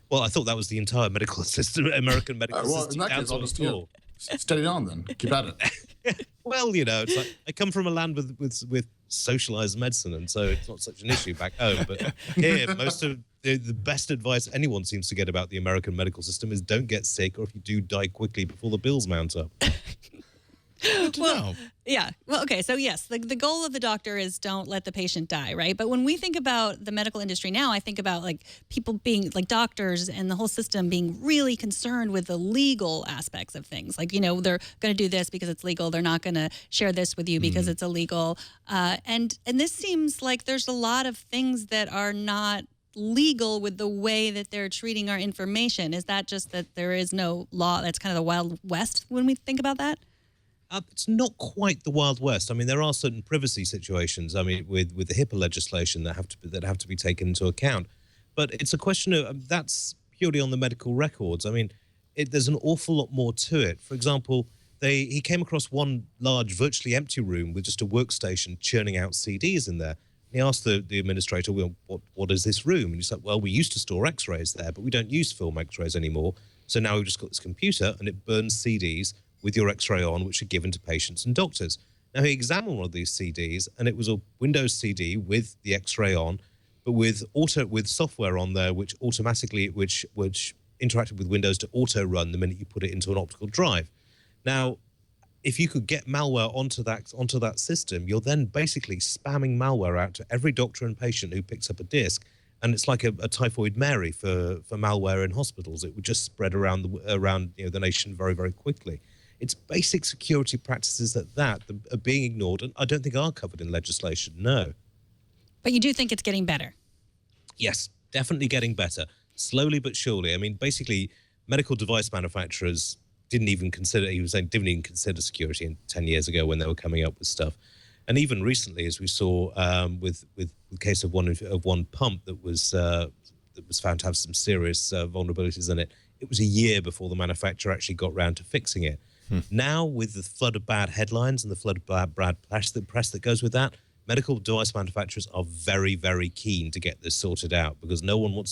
Well, I thought that was the entire medical system, American medical system. In that case, I'll just steady on then. Keep at it. Well, it's like I come from a land with socialized medicine, and so it's not such an issue back home. But here, most of the best advice anyone seems to get about the American medical system is don't get sick, or if you do, die quickly before the bills mount up. Yeah. Well, okay. So yes, the goal of the doctor is don't let the patient die, right? But when we think about the medical industry now, I think about like people being like doctors and the whole system being really concerned with the legal aspects of things. Like, they're going to do this because it's legal. They're not going to share this with you because it's illegal. And this seems like there's a lot of things that are not legal with the way that they're treating our information. Is that just that there is no law? That's kind of the Wild West when we think about that? It's not quite the Wild West. I mean, there are certain privacy situations. I mean, with the HIPAA legislation that have to be taken into account. But it's a question of that's purely on the medical records. I mean, there's an awful lot more to it. For example, he came across one large, virtually empty room with just a workstation churning out CDs in there. He asked the administrator, "Well, what is this room?" And he said, "Well, we used to store X-rays there, but we don't use film X-rays anymore. So now we've just got this computer, and it burns CDs with your X-ray on, which are given to patients and doctors." Now, he examined one of these CDs, and it was a Windows CD with the X-ray on, but with software on there, which automatically, which interacted with Windows to auto-run the minute you put it into an optical drive. Now, if you could get malware onto that system, you're then basically spamming malware out to every doctor and patient who picks up a disc, and it's like a typhoid Mary for malware in hospitals. It would just spread around the nation very, very quickly. It's basic security practices that are being ignored, and I don't think are covered in legislation, no. But you do think it's getting better? Yes, definitely getting better, slowly but surely. I mean, basically, medical device manufacturers didn't even consider security 10 years ago when they were coming up with stuff. And even recently, as we saw with the case of one pump that was found to have some serious vulnerabilities in it, it was a year before the manufacturer actually got round to fixing it. Now, with the flood of bad headlines and the flood of bad press that goes with that, medical device manufacturers are very, very keen to get this sorted out, because nothing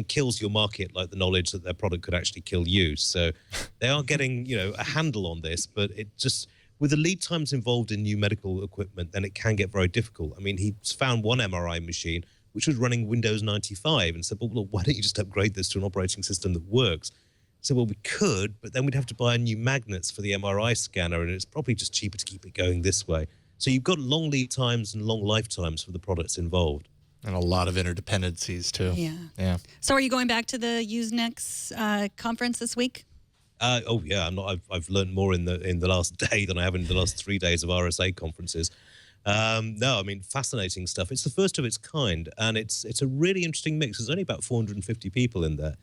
kills your market like the knowledge that their product could actually kill you. So they are getting, a handle on this, but it just, with the lead times involved in new medical equipment, then it can get very difficult. I mean, he found one MRI machine which was running Windows 95 and said, well, why don't you just upgrade this to an operating system that works? He said, well, we could, but then we'd have to buy new magnets for the MRI scanner, and it's probably just cheaper to keep it going this way. So you've got long lead times and long lifetimes for the products involved. And a lot of interdependencies, too. Yeah. So are you going back to the Usenex conference this week? Oh yeah, I've learned more in the last day than I have in the last 3 days of RSA conferences. No, I mean, fascinating stuff. It's the first of its kind, and it's a really interesting mix. There's only about 450 people in there,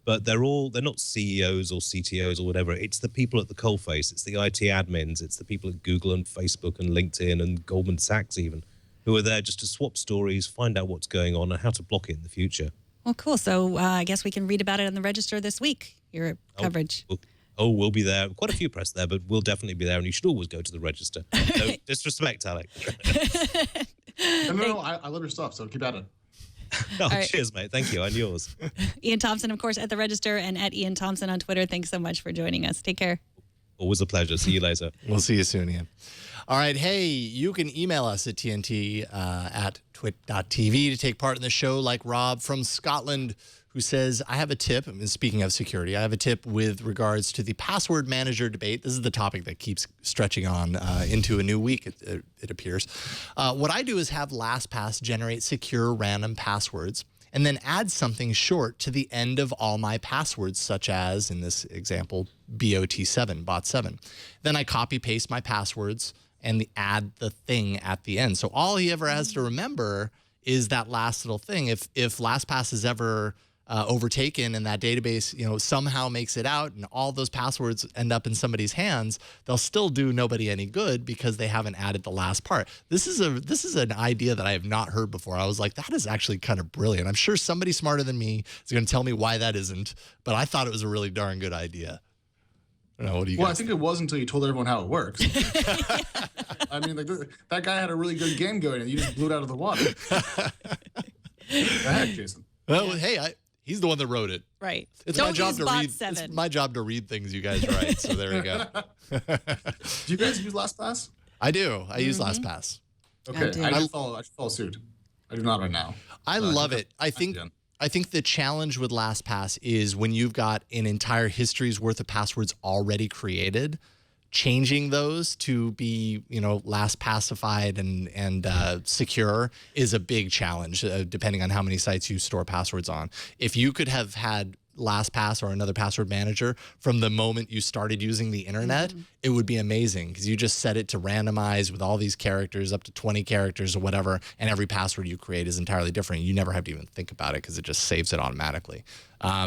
but they're not CEOs or CTOs or whatever. It's the people at the coalface. It's the IT admins. It's the people at Google and Facebook and LinkedIn and Goldman Sachs even, who are there just to swap stories, find out what's going on, and how to block it in the future. Well, cool. So I guess we can read about it on the Register this week, your coverage. We'll be there. Quite a few press there, but we'll definitely be there, and you should always go to the Register. No disrespect, Alec. No, I love your stuff, so keep at it. Right. Cheers, mate. Thank you, and yours. Iain Thomson, of course, at the Register and at Iain Thomson on Twitter. Thanks so much for joining us. Take care. Always a pleasure. See you later. We'll see you soon, Ian. All right. Hey, you can email us at TNT at twit.tv to take part in the show, like Rob from Scotland, who says, I have a tip. Speaking of security, I have a tip with regards to the password manager debate. This is the topic that keeps stretching on into a new week, it appears. What I do is have LastPass generate secure random passwords and then add something short to the end of all my passwords, such as, in this example, BOT7, bot7. Then I copy paste my passwords and add the thing at the end. So all he ever has to remember is that last little thing. If LastPass is ever overtaken and that database, somehow makes it out and all those passwords end up in somebody's hands, they'll still do nobody any good because they haven't added the last part. This is an idea that I have not heard before. I was like, that is actually kind of brilliant. I'm sure somebody smarter than me is going to tell me why that isn't, but I thought it was a really darn good idea. I don't know, what do you guys I think it was until you told everyone how it works. I mean, that guy had a really good game going and you just blew it out of the water. The heck, Jason? Well, hey, he's the one that wrote it. Right. It's Don't my job use to read. bot7. It's my job to read things you guys write. So there you go. Do you guys use LastPass? I do. I use LastPass. Okay, I should follow suit. I do not right now. I love it. I think the challenge with LastPass is when you've got an entire history's worth of passwords already created, changing those to be, LastPassified and secure is a big challenge, depending on how many sites you store passwords on. If you could have had LastPass or another password manager from the moment you started using the internet, it would be amazing because you just set it to randomize with all these characters, up to 20 characters or whatever, and every password you create is entirely different. You never have to even think about it because it just saves it automatically.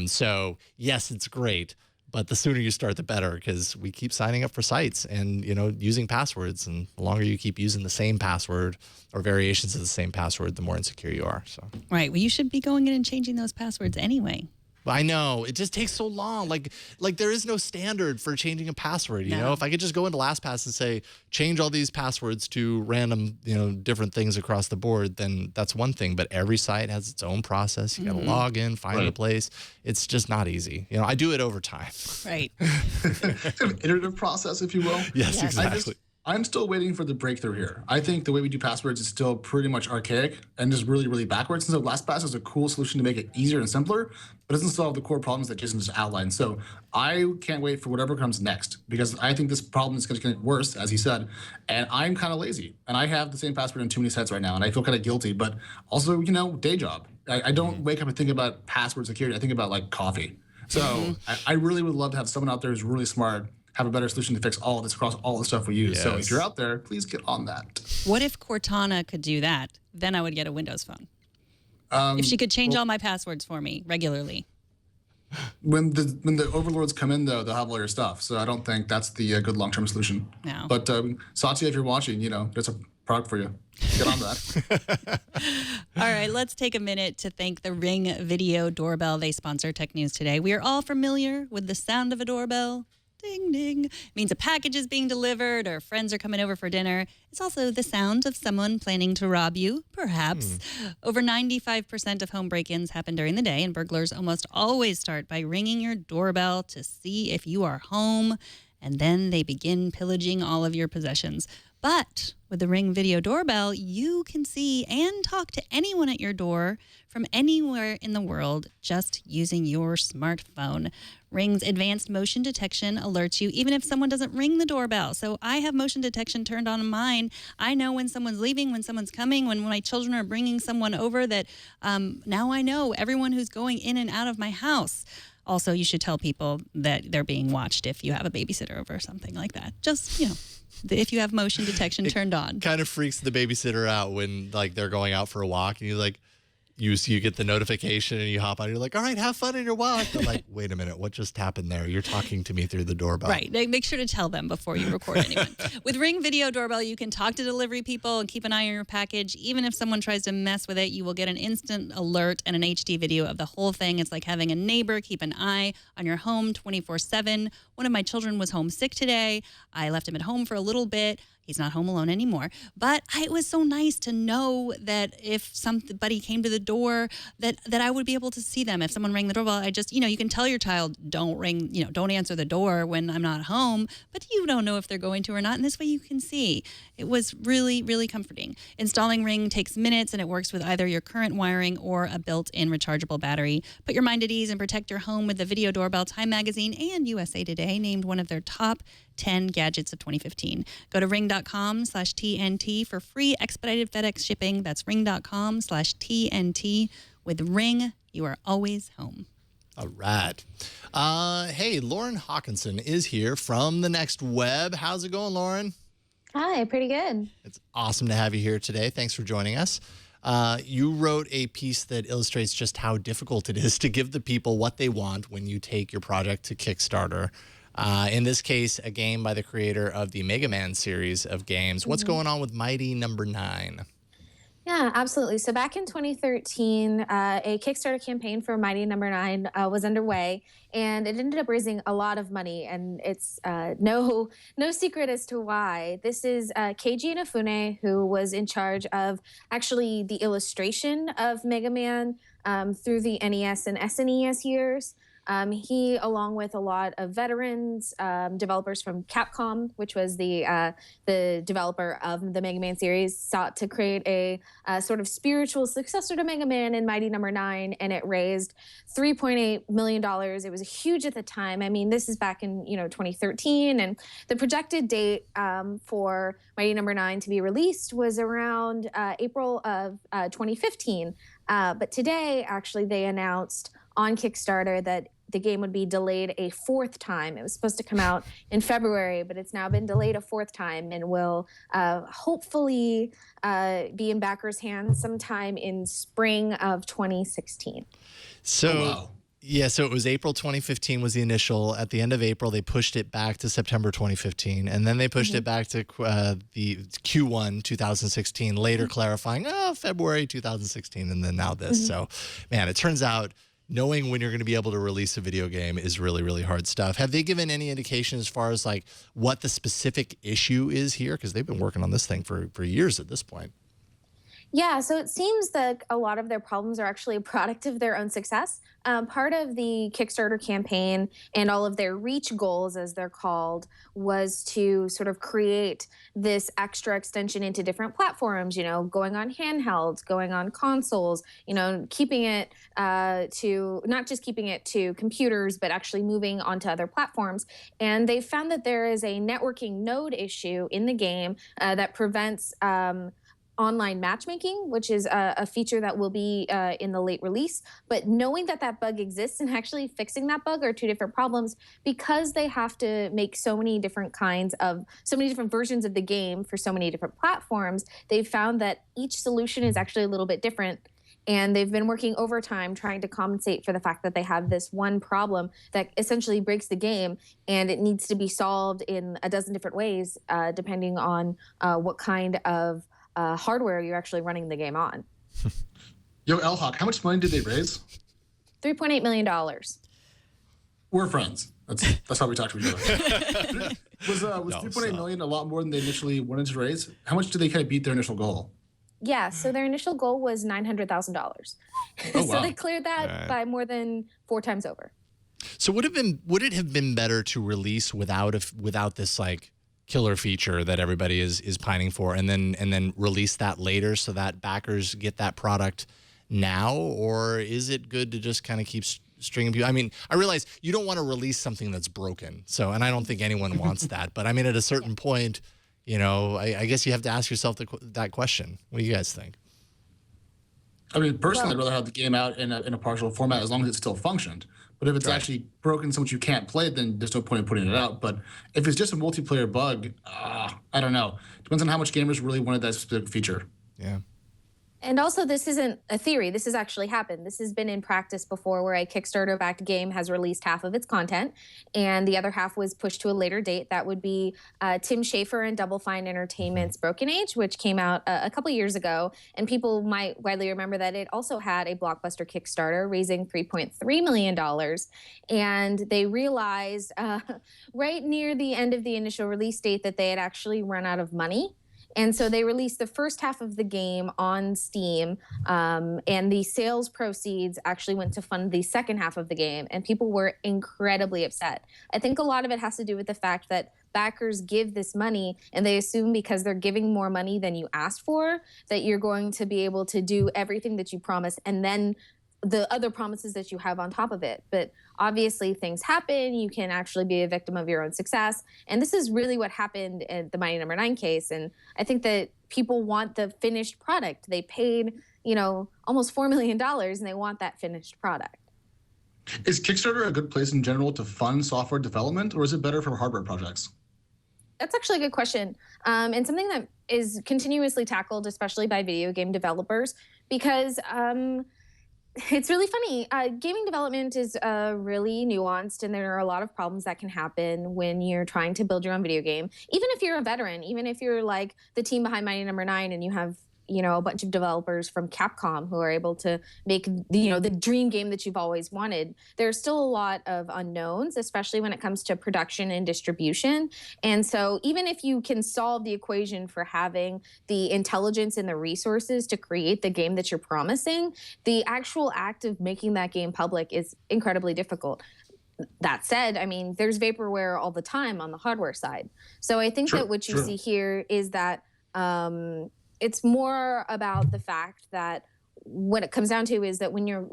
So yes, it's great. But the sooner you start, the better, because we keep signing up for sites and, using passwords. And the longer you keep using the same password or variations of the same password, the more insecure you are. So. Right. Well, you should be going in and changing those passwords anyway. I know. It just takes so long. Like there is no standard for changing a password. You know, if I could just go into LastPass and say, change all these passwords to random, different things across the board, then that's one thing. But every site has its own process. You got to log in, find the place. It's just not easy. I do it over time. Right. An iterative process, if you will. Yes, exactly. I'm still waiting for the breakthrough here. I think the way we do passwords is still pretty much archaic and just really, really backwards. And so LastPass is a cool solution to make it easier and simpler, but doesn't solve the core problems that Jason just outlined. So I can't wait for whatever comes next because I think this problem is going to get worse, as he said. And I'm kind of lazy. And I have the same password on too many sites right now. And I feel kind of guilty, but also, day job. I don't wake up and think about password security. I think about like coffee. So I really would love to have someone out there who's really smart, have a better solution to fix all of this across all the stuff we use. Yes. So if you're out there, please get on that. What if Cortana could do that? Then I would get a Windows phone. If she could change all my passwords for me regularly. When the overlords come in, though, they'll have all your stuff. So I don't think that's the good long-term solution. No. But Satya, if you're watching, there's a product for you. Get on that. All right, let's take a minute to thank the Ring Video Doorbell. They sponsor Tech News Today. We are all familiar with the sound of a doorbell. Ding, ding. It means a package is being delivered or friends are coming over for dinner. It's also the sound of someone planning to rob you, perhaps. Over 95% of home break-ins happen during the day, and burglars almost always start by ringing your doorbell to see if you are home, and then they begin pillaging all of your possessions. But with the Ring Video Doorbell, you can see and talk to anyone at your door from anywhere in the world just using your smartphone. Ring's advanced motion detection alerts you even if someone doesn't ring the doorbell. So I have motion detection turned on mine. I know when someone's leaving, when someone's coming, when my children are bringing someone over, that now I know everyone who's going in and out of my house. Also, you should tell people that they're being watched if you have a babysitter over or something like that. Just, if you have motion detection turned on. Kind of freaks the babysitter out when like they're going out for a walk and you're like, you get the notification and you hop on. You're like, all right, have fun in your walk. They're like, wait a minute, what just happened there? You're talking to me through the doorbell. Right. Make sure to tell them before you record anyone. With Ring Video Doorbell, you can talk to delivery people and keep an eye on your package. Even if someone tries to mess with it, you will get an instant alert and an HD video of the whole thing. It's like having a neighbor keep an eye on your home 24/7. One of my children was homesick today. I left him at home for a little bit. He's not home alone anymore. But it was so nice to know that if somebody came to the door, that I would be able to see them. If someone rang the doorbell, I just, you can tell your child, don't answer the door when I'm not home, but you don't know if they're going to or not. And this way you can see. It was really, really comforting. Installing Ring takes minutes and it works with either your current wiring or a built-in rechargeable battery. Put your mind at ease and protect your home with the Video Doorbell. Time Magazine and USA Today named one of their top 10 gadgets of 2015. Go to ring.com/TNT for free expedited FedEx shipping. That's ring.com/TNT. With Ring, you are always home. All right. Hey, Lauren Hockenson is here from The Next Web. How's it going, Lauren? Hi, pretty good. It's awesome to have you here today. Thanks for joining us. You wrote a piece that illustrates just how difficult it is to give the people what they want when you take your project to Kickstarter. In this case, a game by the creator of the Mega Man series of games. What's going on with Mighty Number 9? Yeah, absolutely. So back in 2013, a Kickstarter campaign for Mighty Number 9 was underway, and it ended up raising a lot of money. And it's no secret as to why. This is Keiji Inafune, who was in charge of actually the illustration of Mega Man through the NES and SNES years. He, along with a lot of veterans, developers from Capcom, which was the developer of the Mega Man series, sought to create a sort of spiritual successor to Mega Man in Mighty Number 9, and it raised $3.8 million. It was huge at the time. I mean, this is back in 2013, and the projected date for Mighty Number 9 to be released was around April of 2015. But today, actually, they announced on Kickstarter that the game would be delayed a fourth time. It was supposed to come out in February, but it's now been delayed a fourth time and will hopefully be in backers' hands sometime in spring of 2016. So, wow. Yeah, so it was April 2015 was the initial. At the end of April, they pushed it back to September 2015, and then they pushed it back to the Q1 2016, later clarifying, February 2016, and then now this. So, man, it turns out knowing when you're going to be able to release a video game is really, really hard stuff. Have they given any indication as far as like what the specific issue is here? Because they've been working on this thing for years at this point. Yeah, so it seems that a lot of their problems are actually a product of their own success. Part of the Kickstarter campaign and all of their reach goals, as they're called, was to sort of create this extra extension into different platforms, going on handhelds, going on consoles, keeping it to not just keeping it to computers, but actually moving onto other platforms. And they found that there is a networking node issue in the game that prevents online matchmaking, which is a feature that will be in the late release. But knowing that bug exists and actually fixing that bug are two different problems, because they have to make so many different versions of the game for so many different platforms. They've found that each solution is actually a little bit different. And they've been working overtime trying to compensate for the fact that they have this one problem that essentially breaks the game, and it needs to be solved in a dozen different ways, depending on what kind of hardware you're actually running the game on. Yo, L-Hawk, how much money did they raise? $3.8 million. We're friends. That's how we talk to each other. Was $3.8 million a lot more than they initially wanted to raise? How much did they kind of beat their initial goal? Yeah, so their initial goal was $900,000. Oh, wow. So they cleared that by more than 4 times over. So would it have been better to release without this like killer feature that everybody is pining for, and then release that later so that backers get that product now? Or is it good to just kind of keep stringing people? I mean, I realize you don't want to release something that's broken, and I don't think anyone wants that. But I mean, at a certain point, I guess you have to ask yourself that question. What do you guys think? I mean, personally, I'd rather have the game out in a partial format as long as it still functioned. But if it's actually broken so much you can't play it, then there's no point in putting it out. But if it's just a multiplayer bug, I don't know. Depends on how much gamers really wanted that specific feature. Yeah. And also, this isn't a theory. This has actually happened. This has been in practice before, where a Kickstarter-backed game has released half of its content, and the other half was pushed to a later date. That would be Tim Schafer and Double Fine Entertainment's Broken Age, which came out a couple years ago. And people might widely remember that it also had a blockbuster Kickstarter, raising $3.3 million. And they realized right near the end of the initial release date that they had actually run out of money. And so they released the first half of the game on Steam, and the sales proceeds actually went to fund the second half of the game, and people were incredibly upset. I think a lot of it has to do with the fact that backers give this money, and they assume because they're giving more money than you asked for, that you're going to be able to do everything that you promised, and then the other promises that you have on top of it. But obviously things happen. You can actually be a victim of your own success. And this is really what happened in the Mighty Number 9 case. And I think that people want the finished product. They paid, almost $4 million, and they want that finished product. Is Kickstarter a good place in general to fund software development, or is it better for hardware projects? That's actually a good question, and something that is continuously tackled, especially by video game developers, because it's really funny. Gaming development is really nuanced, and there are a lot of problems that can happen when you're trying to build your own video game. Even if you're a veteran, even if you're like the team behind Mighty Number 9 and you have a bunch of developers from Capcom who are able to make the dream game that you've always wanted, there's still a lot of unknowns, especially when it comes to production and distribution. And so even if you can solve the equation for having the intelligence and the resources to create the game that you're promising, the actual act of making that game public is incredibly difficult. That said, I mean, there's vaporware all the time on the hardware side. So I think that what you see here is that it's more about the fact that what it comes down to is that when you're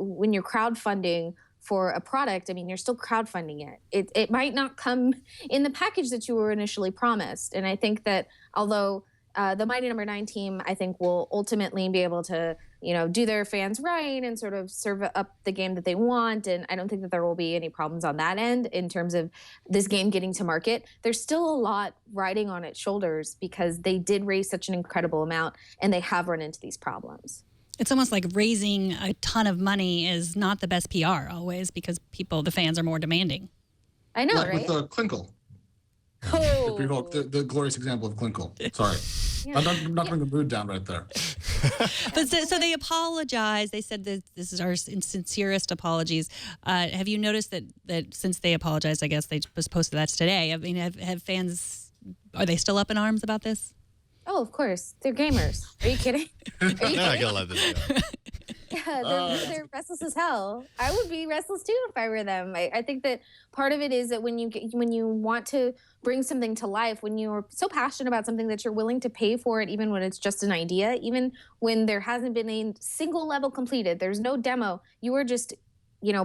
crowdfunding for a product, I mean, you're still crowdfunding it. It might not come in the package that you were initially promised. And I think that although the Mighty Number 9 team, I think, will ultimately be able to, do their fans right and sort of serve up the game that they want. And I don't think that there will be any problems on that end in terms of this game getting to market. There's still a lot riding on its shoulders because they did raise such an incredible amount and they have run into these problems. It's almost like raising a ton of money is not the best PR always because the fans are more demanding. I know, like right? With Clinkle. Oh. The glorious example of Clinkle. Sorry. Yeah. I'm not bringing the mood down right there. But so they apologized. They said that this is our sincerest apologies. Have you noticed that since they apologized, I guess they just posted that today. I mean, have fans, are they still up in arms about this? Oh, of course. They're gamers. Are you kidding? Are you kidding? I gotta let this go. Yeah, they're restless as hell. I would be restless too if I were them. I think that part of it is that when you want to bring something to life, when you're so passionate about something that you're willing to pay for it, even when it's just an idea, even when there hasn't been a single level completed, there's no demo, you are just,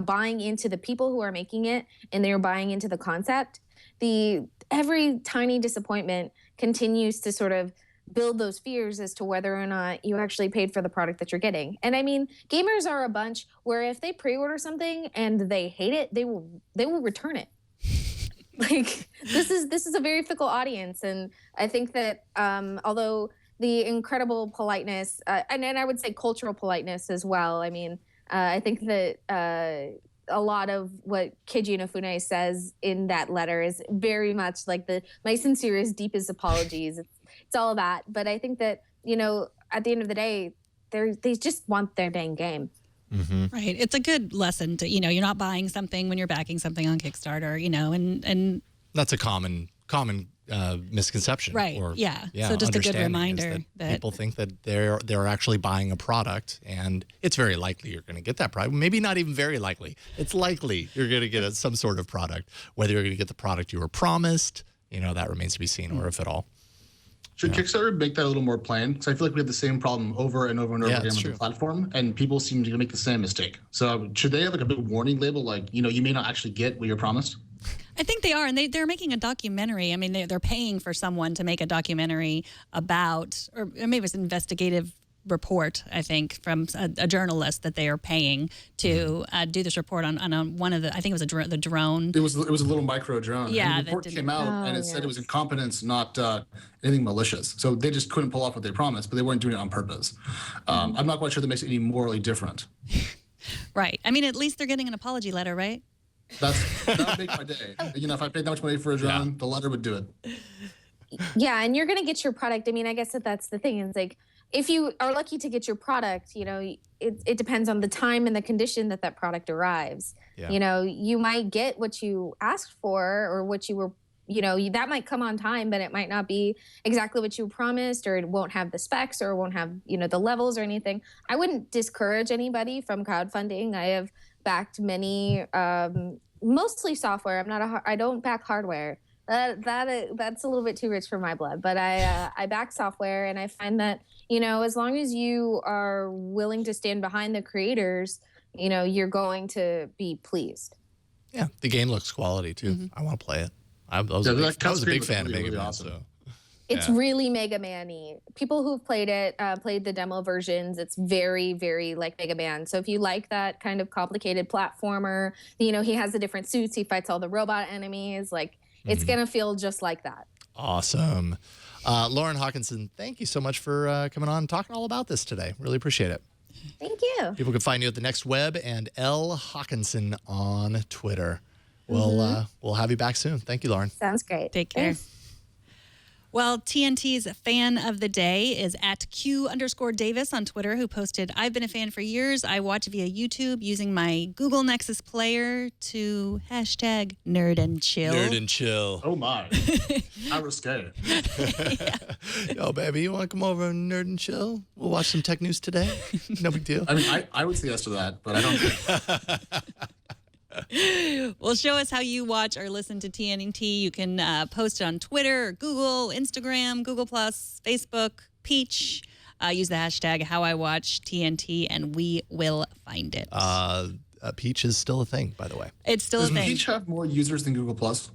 buying into the people who are making it, and they're buying into the concept. Every tiny disappointment continues to sort of build those fears as to whether or not you actually paid for the product that you're getting. And I mean, gamers are a bunch where if they pre-order something and they hate it, they will return it. Like this is a very fickle audience, and I think that although the incredible politeness and I would say cultural politeness as well. I mean, I think that a lot of what Keiji Inafune says in that letter is very much like my sincerest, deepest apologies. It's all that. But I think that, at the end of the day, they just want their dang game. Mm-hmm. Right. It's a good lesson to, you're not buying something when you're backing something on Kickstarter, and that's a common misconception. Right. Yeah. So just a good reminder that people think that they're actually buying a product, and it's very likely you're going to get that product. Maybe not even very likely. It's likely you're going to get some sort of product, whether you're going to get the product you were promised, that remains to be seen, or if at all. Should Kickstarter make that a little more plain? Because I feel like we have the same problem over and over and over Yeah, again it's with true. the platform, and people seem to make the same mistake. So should they have like a big warning label, like, you may not actually get what you're promised? I think they are, and they're making a documentary. I mean, they're paying for someone to make a documentary about, or maybe it's an investigative report, I think, from a journalist that they are paying to do this report on one of the, I think it was the drone. It was a little micro drone. Yeah, and the report that came out and it said it was incompetence, not anything malicious. So they just couldn't pull off what they promised, but they weren't doing it on purpose. I'm not quite sure that makes it any morally different. Right. I mean, at least they're getting an apology letter, right? That would make my day. If I paid that much money for a drone, the letter would do it. Yeah, and you're going to get your product. I mean, I guess that's the thing. It's like, if you are lucky to get your product, it depends on the time and the condition that product arrives. Yeah. You might get what you asked for, or what you were, that might come on time, but it might not be exactly what you promised, or it won't have the specs, or it won't have, the levels or anything. I wouldn't discourage anybody from crowdfunding. I have backed many, mostly software. I don't back hardware. That's a little bit too rich for my blood, but I back software, and I find that, as long as you are willing to stand behind the creators, you're going to be pleased. Yeah, the game looks quality too. I want to play it. I was a big fan of Mega Man. Awesome. So. It's really Mega Man-y. People who've played it, played the demo versions, it's very, very like Mega Man. So if you like that kind of complicated platformer, he has the different suits, he fights all the robot enemies, like, it's going to feel just like that. Awesome. Lauren Hockenson, thank you so much for coming on and talking all about this today. Really appreciate it. Thank you. People can find you at the Next Web and L. Hockenson on Twitter. We'll have you back soon. Thank you, Lauren. Sounds great. Take care. Thanks. Well, TNT's fan of the day is at Q_Davis on Twitter, who posted, "I've been a fan for years. I watch via YouTube using my Google Nexus player to hashtag nerd and chill." Nerd and chill. Oh my. How risque. Yo, baby, you want to come over and nerd and chill? We'll watch some tech news today. No big deal. I mean, I would say yes to that, but I don't think. Well, show us how you watch or listen to TNT. You can post it on Twitter, or Google, Instagram, Google+, Facebook, Peach. Use the hashtag HowIWatchTNT, and we will find it. Peach is still a thing, by the way. It's still Does a thing. Peach have more users than Google Plus?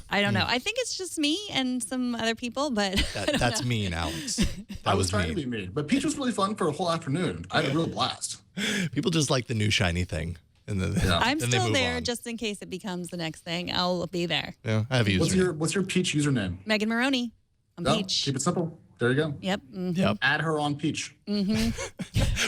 I don't know. I think it's just me and some other people, but That's mean, Alex. I That was was trying to be mean. mean, but Peach was really fun for a whole afternoon. I had a real blast. People just like the new shiny thing. And then, I'm then they still move there on. just in case it becomes the next thing. I'll be there. Yeah, I have a username. What's your Peach username? Megan Morrone on Oh, Peach. keep it simple. There you go. Yep. Yep. Add her on Peach.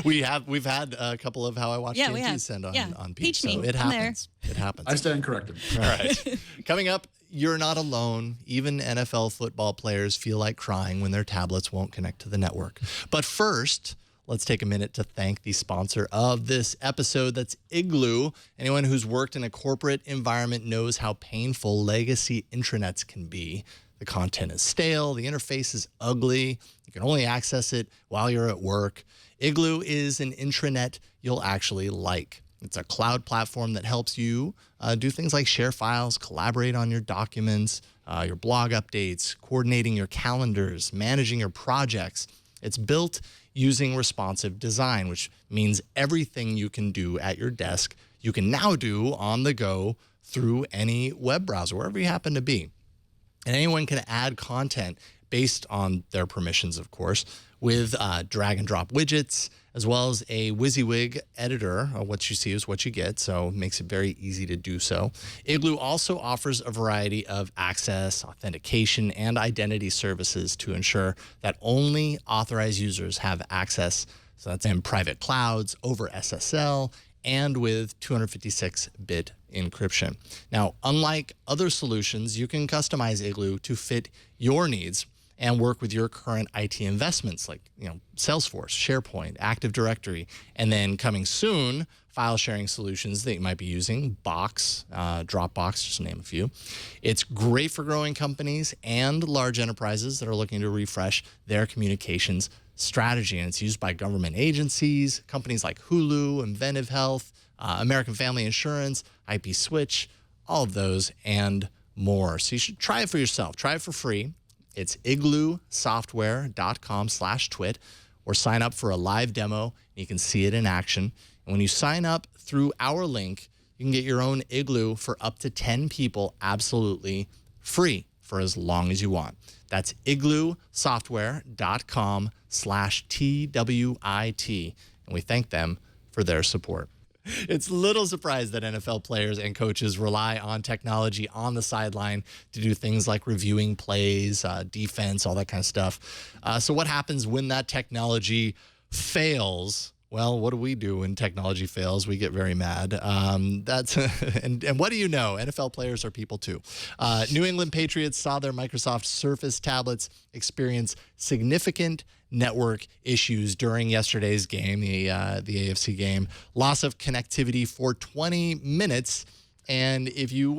We've had a couple of How I Watch Yeah, we TNT have. send on, Yeah. on Peach. Peach So me. it I'm there. happens. It happens. I stand corrected. All right. Coming up, you're not alone. Even NFL football players feel like crying when their tablets won't connect to the network. But first, let's take a minute to thank the sponsor of this episode. That's Igloo. Anyone who's worked in a corporate environment knows how painful legacy intranets can be. The content is stale. The interface is ugly. You can only access it while you're at work. Igloo is an intranet you'll actually like. It's a cloud platform that helps you do things like share files, collaborate on your documents, your blog updates, coordinating your calendars, managing your projects. It's built using responsive design, which means everything you can do at your desk, you can now do on the go through any web browser, wherever you happen to be. And anyone can add content based on their permissions, of course, with drag and drop widgets, as well as a WYSIWYG editor. What you see is what you get, so it makes it very easy to do so. Igloo also offers a variety of access, authentication, and identity services to ensure that only authorized users have access. So that's in private clouds, over SSL, and with 256-bit encryption. Now, unlike other solutions, you can customize Igloo to fit your needs and work with your current IT investments like, Salesforce, SharePoint, Active Directory, and then coming soon, file sharing solutions that you might be using, Box, Dropbox, just to name a few. It's great for growing companies and large enterprises that are looking to refresh their communications strategy, and it's used by government agencies, companies like Hulu, Inventive Health, American Family Insurance, IP Switch, all of those, and more. So you should try it for yourself. Try it for free. It's igloosoftware.com/twit, or sign up for a live demo and you can see it in action. And when you sign up through our link, you can get your own igloo for up to 10 people absolutely free for as long as you want. That's igloosoftware.com/TWIT. And we thank them for their support. It's little surprise that NFL players and coaches rely on technology on the sideline to do things like reviewing plays, defense, all that kind of stuff. So what happens when that technology fails? Well, what do we do when technology fails? We get very mad. And what do you know? NFL players are people too. New England Patriots saw their Microsoft Surface tablets experience significant network issues during yesterday's game, the AFC game. Loss of connectivity for 20 minutes. And if you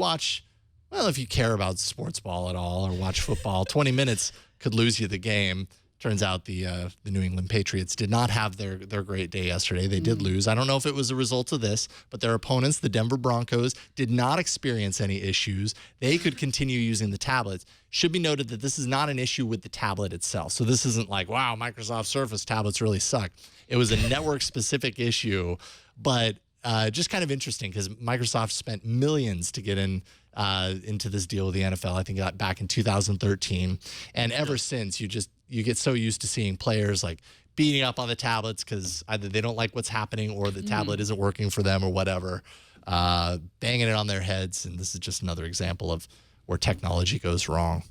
care about sports ball at all or watch football, 20 minutes could lose you the game. Turns out the New England Patriots did not have their great day yesterday. They did lose. I don't know if it was a result of this, but their opponents, the Denver Broncos, did not experience any issues. They could continue using the tablets. Should be noted that this is not an issue with the tablet itself. So this isn't like, wow, Microsoft Surface tablets really suck. It was a network-specific issue, but just kind of interesting because Microsoft spent millions to get into this deal with the NFL. I think back in 2013, and ever since you get so used to seeing players like beating up on the tablets because either they don't like what's happening or the tablet isn't working for them or whatever, banging it on their heads. And this is just another example of where technology goes wrong.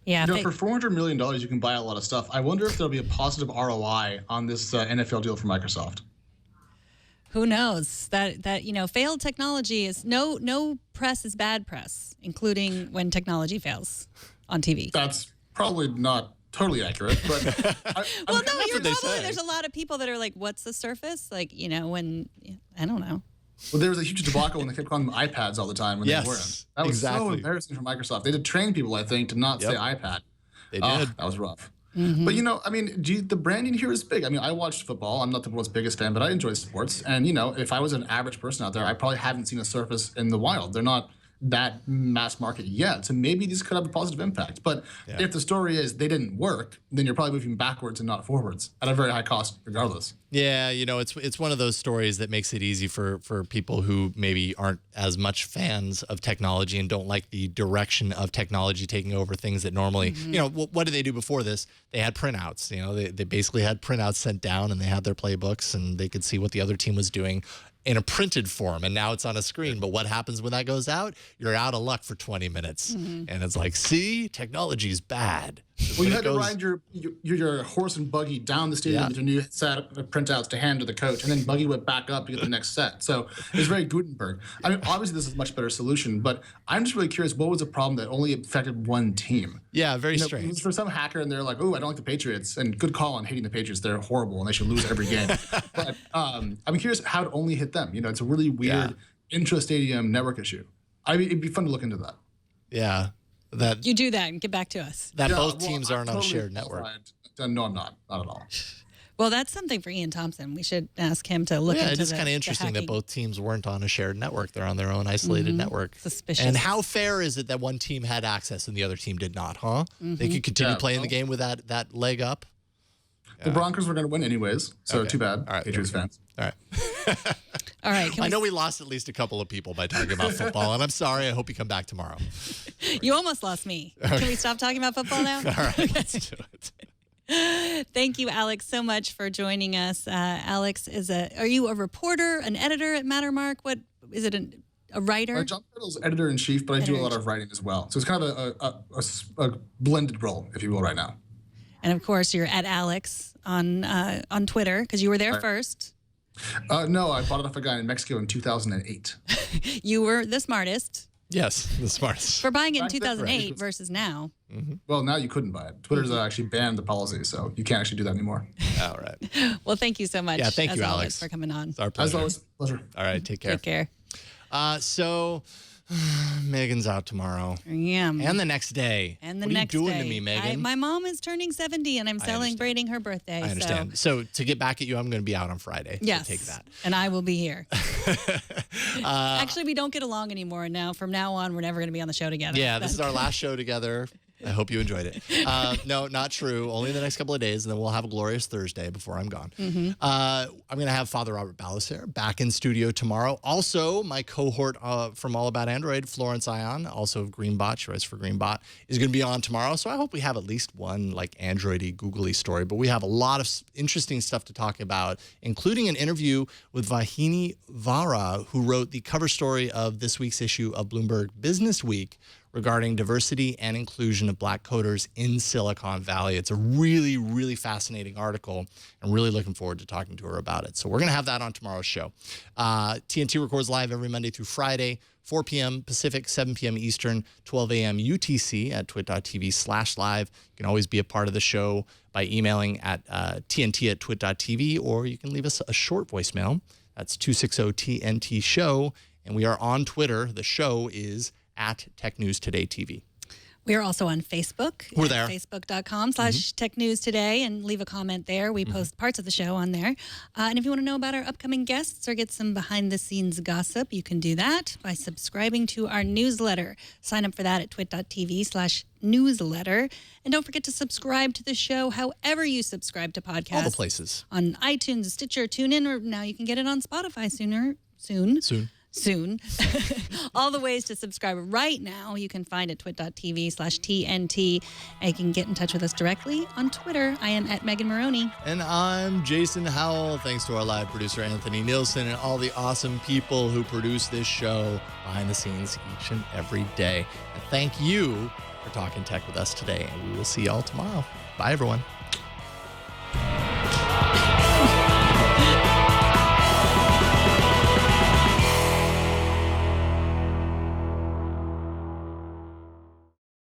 Yeah, for $400 million, you can buy a lot of stuff. I wonder if there'll be a positive ROI on this NFL deal for Microsoft. Who knows? That failed technology is no press is bad press, including when technology fails on TV. That's probably not totally accurate, but well, no, you're probably there's a lot of people that are like, "What's the Surface?" Like, when I don't know. Well, there was a huge debacle when they kept calling them iPads all the time when they weren't. That was so embarrassing for Microsoft. They had to train people, I think, to not say iPad. They did. That was rough. But, the branding here is big. I mean, I watched football. I'm not the world's biggest fan, but I enjoy sports. And, if I was an average person out there, I probably haven't seen a Surface in the wild. They're not that mass market yet. So maybe these could have a positive impact. But if the story is they didn't work, then you're probably moving backwards and not forwards at a very high cost regardless. Yeah, it's one of those stories that makes it easy for people who maybe aren't as much fans of technology and don't like the direction of technology taking over things that normally, what did they do before this? They had printouts. They basically had printouts sent down and they had their playbooks and they could see what the other team was doing in a printed form, and now it's on a screen. But what happens when that goes out? You're out of luck for 20 minutes. And it's like, see, technology is bad. Well, you had to ride your horse and buggy down the stadium with your new set of printouts to hand to the coach, and then buggy went back up to get the next set. So it was very Gutenberg. I mean, obviously this is a much better solution, but I'm just really curious, what was the problem that only affected one team? Yeah, very strange. It was for some hacker, and they're like, oh, I don't like the Patriots, and good call on hating the Patriots. They're horrible, and they should lose every game. But I'm curious how it only hit them. It's a really weird intra-stadium network issue. It'd be fun to look into that. Yeah. You do that and get back to us. Both teams aren't on a shared network. No, I'm not. Not at all. Well, that's something for Iain Thomson. We should ask him to look into it is kind of interesting that both teams weren't on a shared network. They're on their own isolated network. Suspicious. And how fair is it that one team had access and the other team did not, huh? They could continue playing the game with that leg up. The Broncos were going to win anyways, so too bad, all right, Patriots fans. All right. All right. I know we lost at least a couple of people by talking about football, and I'm sorry. I hope you come back tomorrow. You almost lost me. Okay. Can we stop talking about football now? All right, let's do it. Thank you, Alex, so much for joining us. Alex are you a reporter, an editor at Mattermark? What is it? A writer? John Fiddle's editor-in-chief, but I do a lot of writing as well. So it's kind of a blended role, if you will, right now. And of course, you're at Alex on Twitter because you were there first. No, I bought it off a guy in Mexico in 2008. You were the smartest. Yes, the smartest. For buying it in 2008 versus now. Well, now you couldn't buy it. Twitter's actually banned the policy, so you can't actually do that anymore. All right. Well, thank you so much. Yeah, thank you, Alex, for coming on. It's our pleasure. As always, pleasure. All right, take care. Take care. So Megan's out tomorrow. Yeah. And the next day. And the what next are you doing day. to me, Megan? My mom is turning 70 and I'm celebrating her birthday. I understand. So to get back at you, I'm going to be out on Friday. Yes. So take that. And I will be here. Actually, we don't get along anymore now. From now on, we're never going to be on the show together. Yeah, this is our last show together. I hope you enjoyed it. No, not true. Only the next couple of days, and then we'll have a glorious Thursday before I'm gone. I'm going to have Father Robert Ballister back in studio tomorrow. Also, my cohort from All About Android, Florence Ion, also of Greenbot, she writes for Greenbot, is going to be on tomorrow. So I hope we have at least one like Android-y, googly story. But we have a lot of interesting stuff to talk about, including an interview with Vahini Vara, who wrote the cover story of this week's issue of Bloomberg Business Week, regarding diversity and inclusion of Black coders in Silicon Valley. It's a really, really fascinating article. I'm really looking forward to talking to her about it. So we're going to have that on tomorrow's show. TNT records live every Monday through Friday, 4 p.m. Pacific, 7 p.m. Eastern, 12 a.m. UTC at twit.tv/live. You can always be a part of the show by emailing at tnt@twit.tv, or you can leave us a short voicemail. That's 260-TNT-SHOW. And we are on Twitter. The show is at Tech News Today TV. We are also on Facebook. We're there. Facebook.com/Tech News Today, and leave a comment there. We post parts of the show on there. And if you want to know about our upcoming guests or get some behind-the-scenes gossip, you can do that by subscribing to our newsletter. Sign up for that at twit.tv/newsletter. And don't forget to subscribe to the show however you subscribe to podcasts. All the places. On iTunes, Stitcher, TuneIn, or now you can get it on Spotify soon. All the ways to subscribe right now you can find at twit.tv/TNT. And you can get in touch with us directly on Twitter. I am at Megan Morrone. And I'm Jason Howell. Thanks to our live producer, Anthony Nielsen, and all the awesome people who produce this show behind the scenes each and every day. And thank you for talking tech with us today. And we will see y'all tomorrow. Bye, everyone.